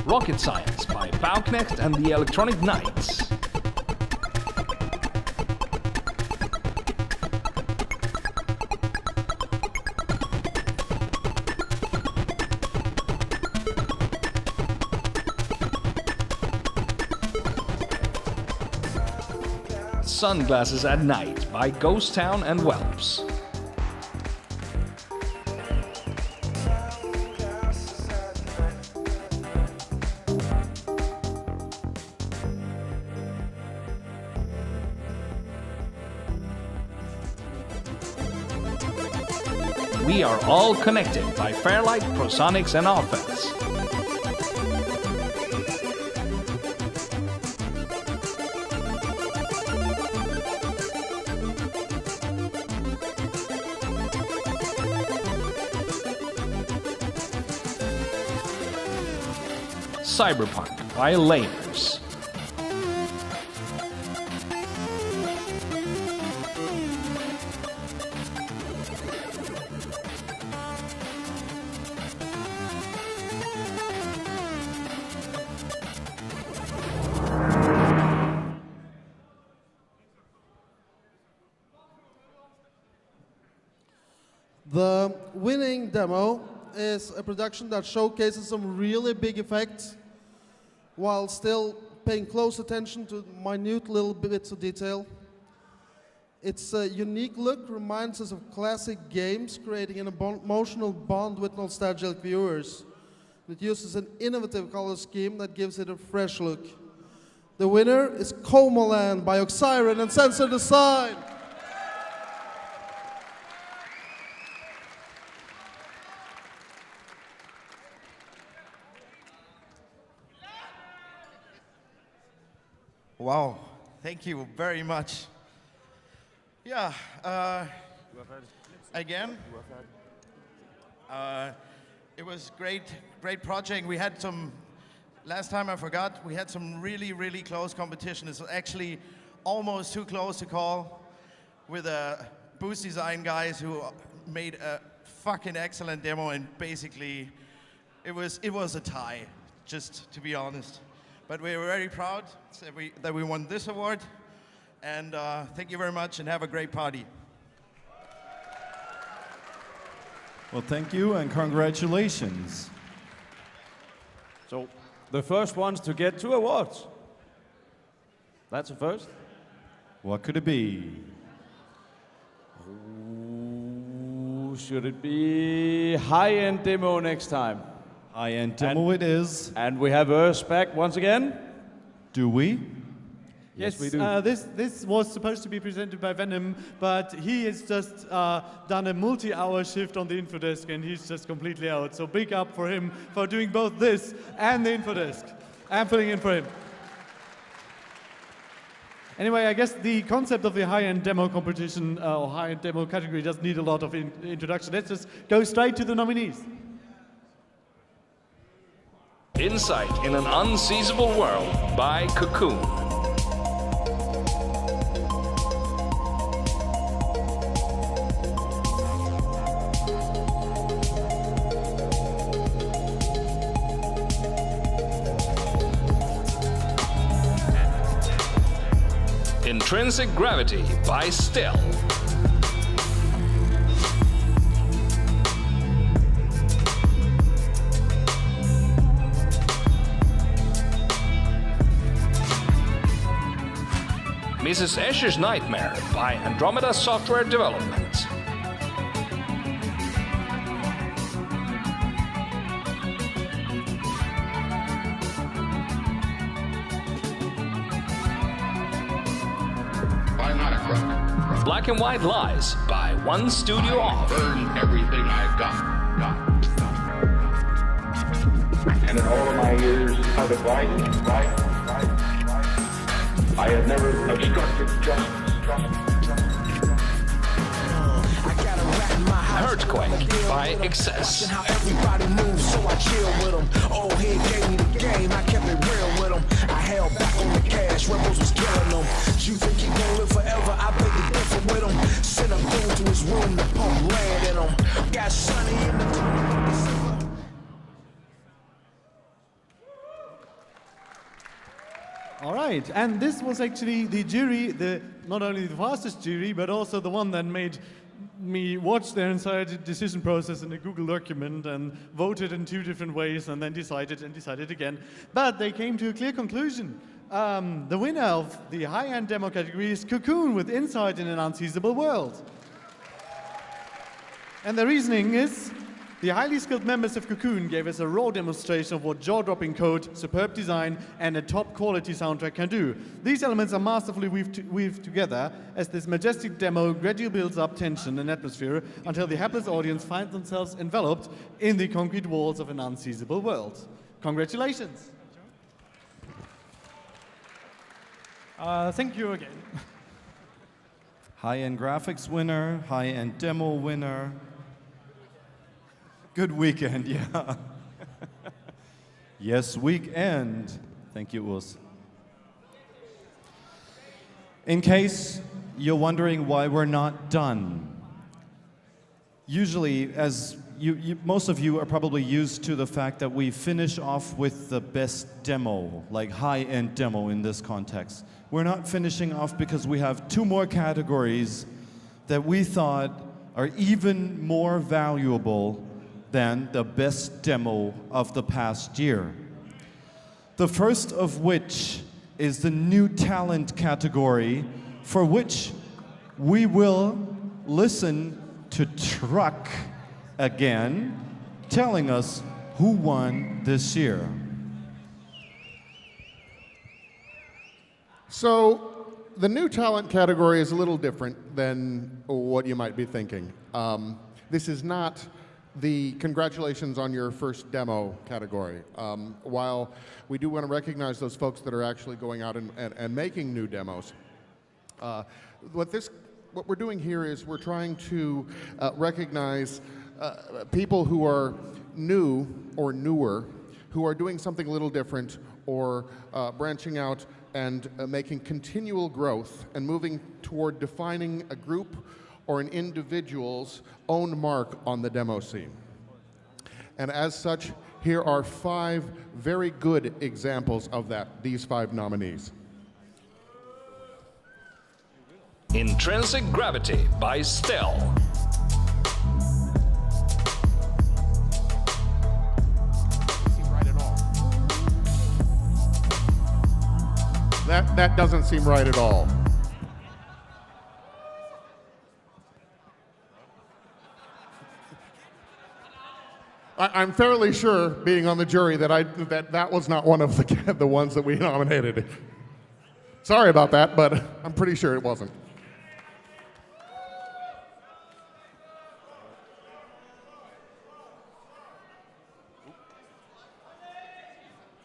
Rocket Science by Bauknecht and the Electronic Knights. Sunglasses at Night by Ghost Town and Whelps. We Are All Connected by Fairlight, Prosonics and Offense. Cyberpunk by Layers. The winning demo is a production that showcases some really big effects while still paying close attention to minute little bits of detail. Its unique look reminds us of classic games, creating an emotional bond with nostalgic viewers. It uses an innovative color scheme that gives it a fresh look. The winner is Comaland by Oxiron and Sensor Design. Wow, thank you very much. Yeah, again, it was great project. We had some, last time I forgot, we had some really close competition. It's actually almost too close to call with Boost Design guys who made a fucking excellent demo, and basically it was a tie, just to be honest. But we're very proud that we won this award, and thank you very much and have a great party. Well, thank you and congratulations. So, the first ones to get 2 awards. That's a first. What could it be? Ooh, should it be high-end demo next time? High-end demo it is. And we have Urs back once again. Do we? Yes, we do. This was supposed to be presented by Venom, but he has just done a multi-hour shift on the infodesk, and he's just completely out. So big up for him for doing both this and the infodesk. I'm filling in for him. Anyway, I guess the concept of the high-end demo competition or high-end demo category doesn't need a lot of introduction. Let's just go straight to the nominees. Insight in an Unseizable World by Cocoon. Intrinsic Gravity by Still. Mrs. Escher's Nightmare by Andromeda Software Development. Black and White Lies by One Studio Off. Burn everything I've got. And in all of my years of advice, I have never obstructed justice. Earthquake by Excess. How everybody moves, so I chill with them. Old head gave me the game, I kept it real with them. I held back on the cash, Rebels was killing them. You think he gon' live forever? I beg to differ with him. Sent him through to his room to pump lead in him. Got Sonny in the All right, and this was actually the jury, not only the fastest jury, but also the one that made me watch their entire decision process in a Google document and voted in 2 different ways and then decided again. But they came to a clear conclusion. The winner of the high-end demo category is Cocoon with Insight in an Unseizable World. And the reasoning is, the highly skilled members of Cocoon gave us a raw demonstration of what jaw-dropping code, superb design, and a top-quality soundtrack can do. These elements are masterfully weaved together as this majestic demo gradually builds up tension and atmosphere until the hapless audience finds themselves enveloped in the concrete walls of an unseizable world. Congratulations! Thank you again. High-end graphics winner, high-end demo winner. Good weekend, yeah. Yes, weekend. Thank you, Urs. In case you're wondering why we're not done, usually, as most of you are probably used to the fact that we finish off with the best demo, like high-end demo in this context. We're not finishing off because we have 2 more categories that we thought are even more valuable than the best demo of the past year. The first of which is the new talent category, for which we will listen to Truck again, telling us who won this year. So, the new talent category is a little different than what you might be thinking. This is not the congratulations on your first demo category. While we do want to recognize those folks that are actually going out and making new demos, what we're doing here is we're trying to recognize people who are new or newer, who are doing something a little different or branching out and making continual growth and moving toward defining a group or an individual's own mark on the demo scene. And as such, here are 5 very good examples of that, these 5 nominees. Intrinsic Gravity by Still. That doesn't seem right at all. I'm fairly sure, being on the jury, that was not one of the ones that we nominated. Sorry about that, but I'm pretty sure it wasn't.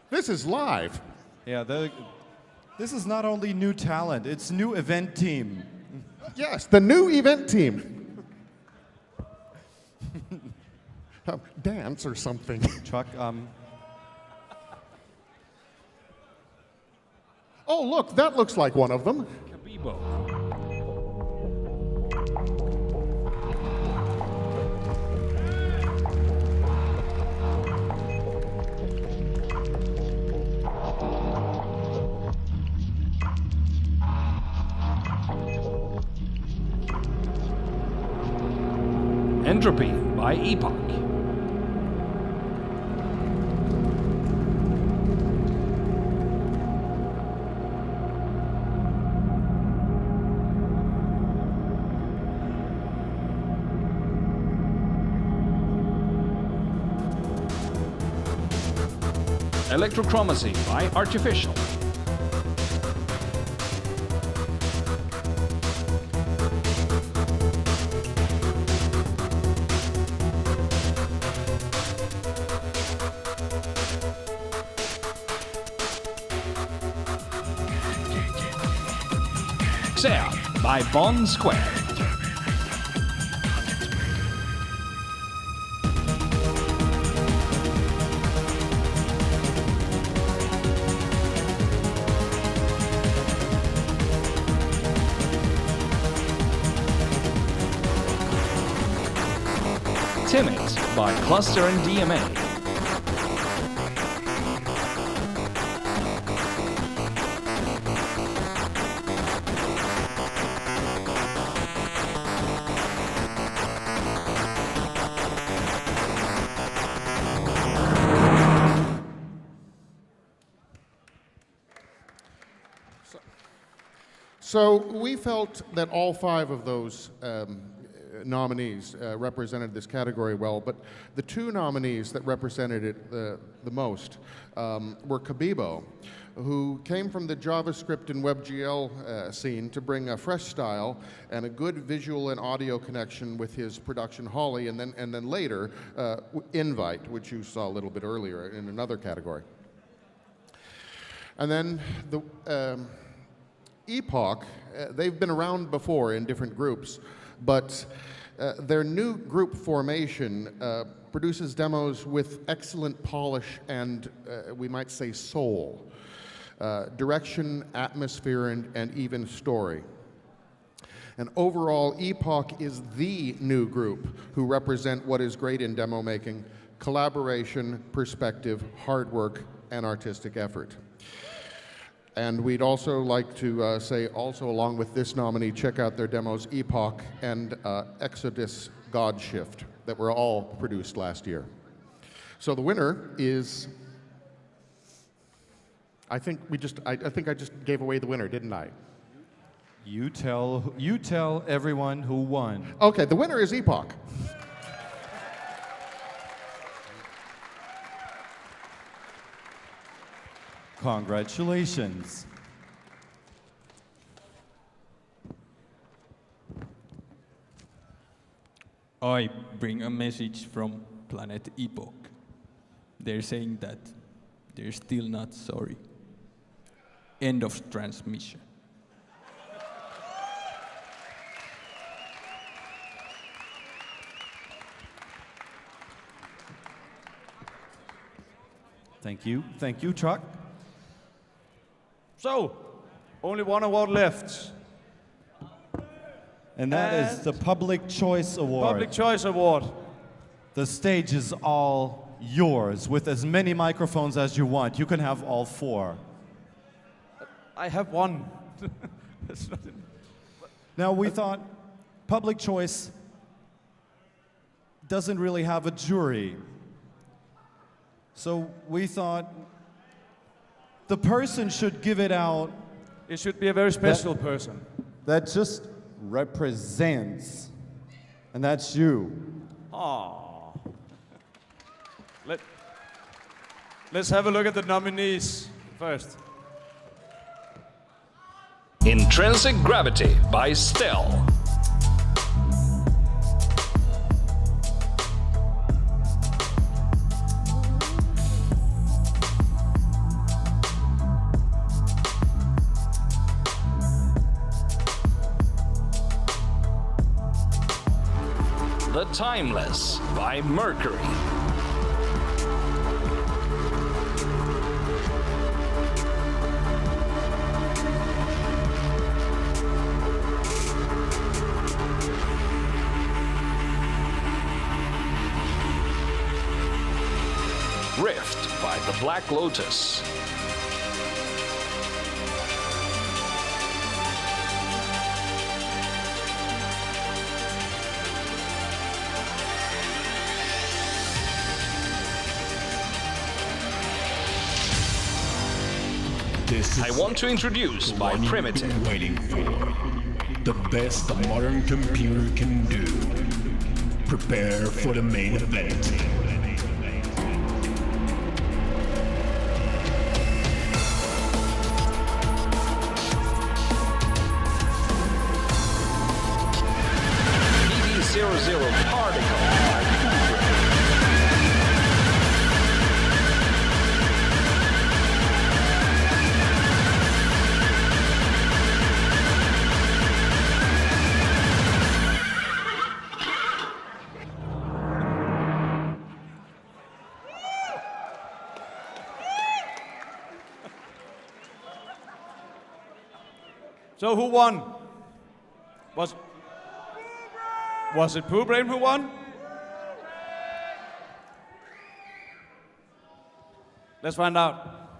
This is live. Yeah, this is not only new talent, it's new event team. Yes, the new event team. Dance or something. Chuck, Oh, look, that looks like one of them. Entropy by Epoch. Electrochromacy by Artificial. Xeon by Bond Square. Timix by Cluster and DMA. So we felt that all 5 of those nominees represented this category well, but the 2 nominees that represented it the most were Kabibo, who came from the JavaScript and WebGL scene to bring a fresh style and a good visual and audio connection with his production Holly, and then later Invite, which you saw a little bit earlier in another category. And then the Epoch, they've been around before in different groups, but their new group formation produces demos with excellent polish and, we might say, soul, direction, atmosphere, and even story. And overall, Epoch is the new group who represent what is great in demo making: collaboration, perspective, hard work, and artistic effort. And we'd also like to say, also along with this nominee, check out their demos Epoch and Exodus Godshift that were all produced last year. So the winner is, I think I just gave away the winner, didn't I? You tell everyone who won. Okay, the winner is Epoch. Congratulations. I bring a message from Planet Epoch. They're saying that they're still not sorry. End of transmission. Thank you. Thank you, Chuck. So, only one award left. And that is the Public Choice Award. Public Choice Award. The stage is all yours with as many microphones as you want. You can have all 4. I have one. Now, we thought Public Choice doesn't really have a jury. So we thought the person should give it out. It should be a very special person. That just represents, and that's you. Aww. Let's have a look at the nominees first. Intrinsic Gravity by Stell. The Timeless by Mercury. Rift by the Black Lotus. I Want to Introduce by Primitive. Waiting for the best a modern computer can do. Prepare for the main event. BB00 Particle by So who won? Was it Pooh Brain who won? Let's find out.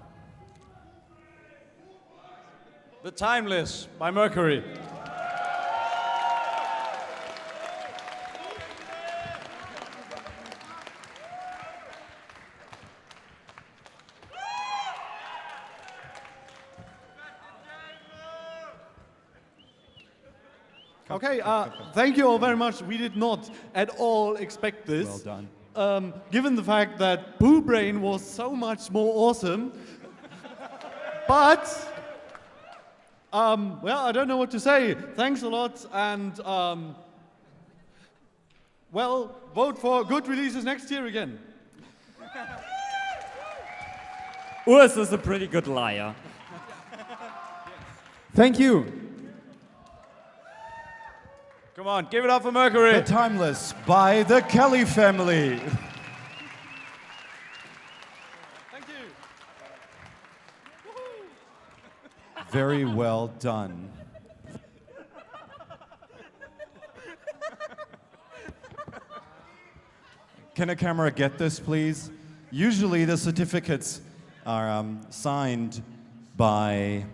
The Timeless by Mercury. Okay, thank you all very much. We did not at all expect this. Well done. Given the fact that Pooh Brain was so much more awesome. But, well, I don't know what to say. Thanks a lot, and, well, vote for good releases next year again. Urs is a pretty good liar. Thank you. Come on, give it up for Mercury. The Timeless by the Kelly family. Thank you. Very well done. Can a camera get this, please? Usually the certificates are signed by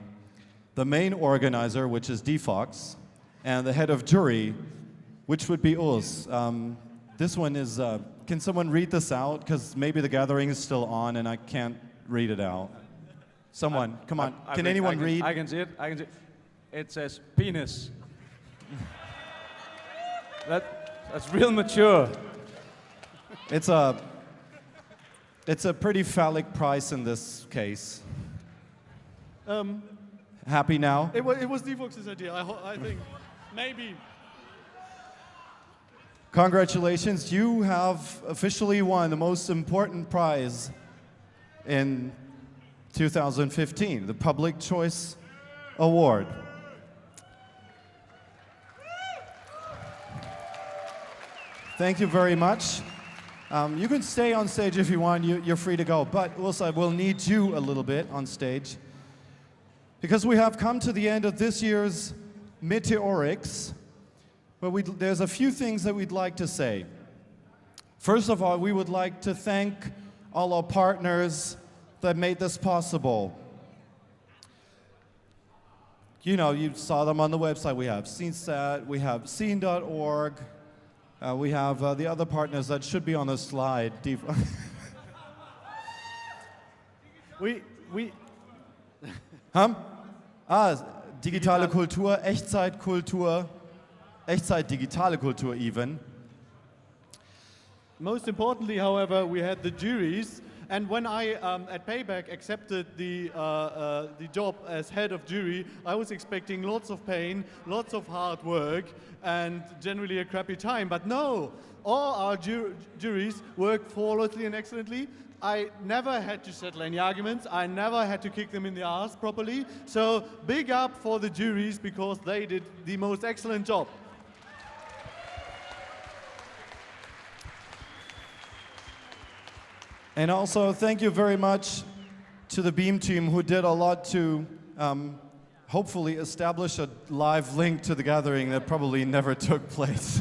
the main organizer, which is DFox, and the head of jury, which would be Urs. This one is, can someone read this out? Because maybe the gathering is still on and I can't read it out. Someone, come on. Can anyone read? I can see it. I can see it. It says penis. That's real mature. It's a pretty phallic prize in this case. Happy now? It was DFox's idea, I think. Maybe. Congratulations, you have officially won the most important prize in 2015, the Public Choice Award. Thank you very much. You can stay on stage if you want, you're free to go, but also we'll need you a little bit on stage because we have come to the end of this year's Meteoriks, but there's a few things that we'd like to say. First of all, we would like to thank all our partners that made this possible. You know, you saw them on the website. We have SceneSat, we have Scene.org, we have the other partners that should be on the slide. Digitale Kultur, Echtzeitkultur, Echtzeit-digitale Kultur even. Most importantly, however, we had the juries. And when I, at Payback, accepted the job as head of jury, I was expecting lots of pain, lots of hard work, and generally a crappy time. But no, all our juries worked flawlessly and excellently. I never had to settle any arguments. I never had to kick them in the ass properly. So big up for the juries because they did the most excellent job. And also, thank you very much to the Beam team who did a lot to hopefully establish a live link to the gathering that probably never took place.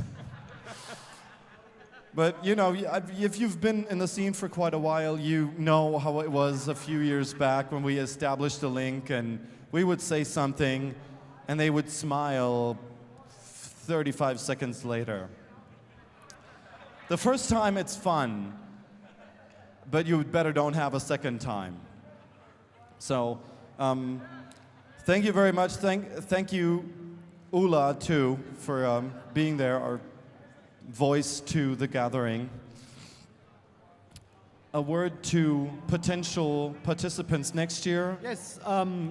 But you know, if you've been in the scene for quite a while, you know how it was a few years back when we established a link and we would say something and they would smile 35 seconds later. The first time it's fun, but you better don't have a second time. So, thank you very much. Thank you, Ula, too, for being there, our voice to the gathering. A word to potential participants next year. Yes,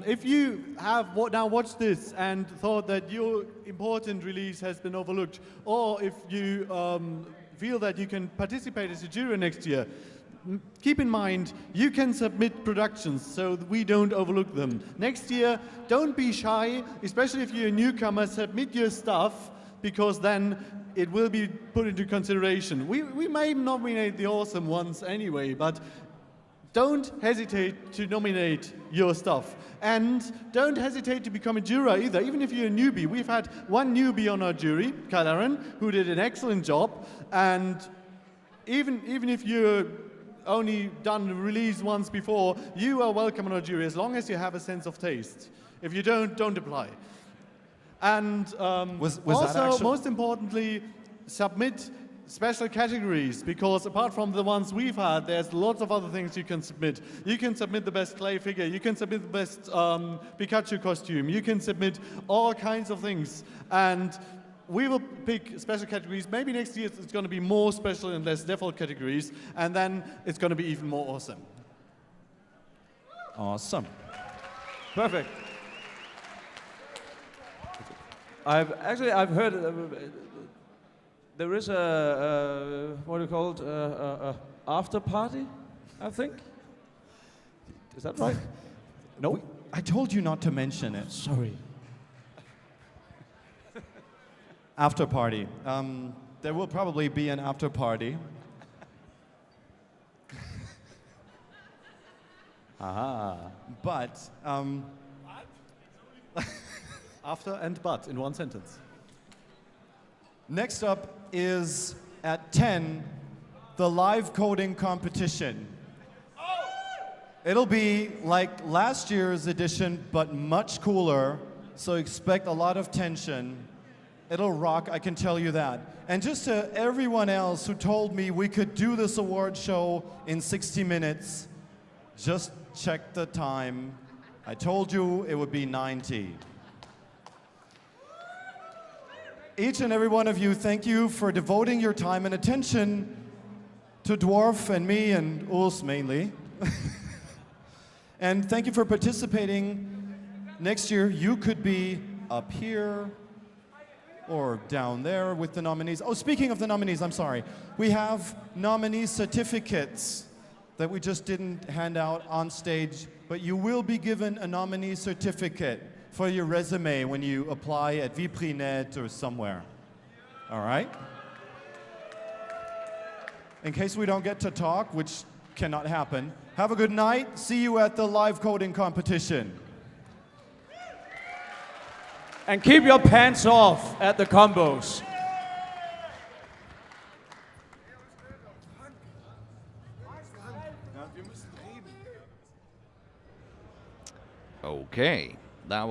if you have now watched this and thought that your important release has been overlooked, or if you feel that you can participate as a juror next year, keep in mind, you can submit productions so that we don't overlook them. Next year, don't be shy, especially if you're a newcomer, submit your stuff, because then it will be put into consideration. We may nominate the awesome ones anyway, but don't hesitate to nominate your stuff. And don't hesitate to become a juror either, even if you're a newbie. We've had one newbie on our jury, Kyle Aaron, who did an excellent job. And even if you're only done the release once before, you are welcome on our jury as long as you have a sense of taste. If you don't apply. And also, most importantly, submit special categories, because apart from the ones we've had, there's lots of other things you can submit. You can submit the best clay figure, you can submit the best Pikachu costume, you can submit all kinds of things. And we will pick special categories. Maybe next year it's going to be more special and less default categories, and then it's going to be even more awesome. Awesome. Perfect. I've heard there is a what do you call it, after party, I think. Is that right? No, I told you not to mention it. Sorry. After party. There will probably be an after party. Aha. But after and but in one sentence. Next up is at 10, the live coding competition. It'll be like last year's edition, but much cooler, so expect a lot of tension. It'll rock, I can tell you that. And just to everyone else who told me we could do this award show in 60 minutes, just check the time. I told you it would be 90. Each and every one of you, thank you for devoting your time and attention to Dwarf and me and Urs mainly. And thank you for participating. Next year, you could be up here or down there with the nominees. Oh, speaking of the nominees, I'm sorry. We have nominee certificates that we just didn't hand out on stage, but you will be given a nominee certificate for your resume when you apply at VPRINet or somewhere. All right? In case we don't get to talk, which cannot happen, have a good night. See you at the live coding competition. And keep your pants off at the combos. Okay, that was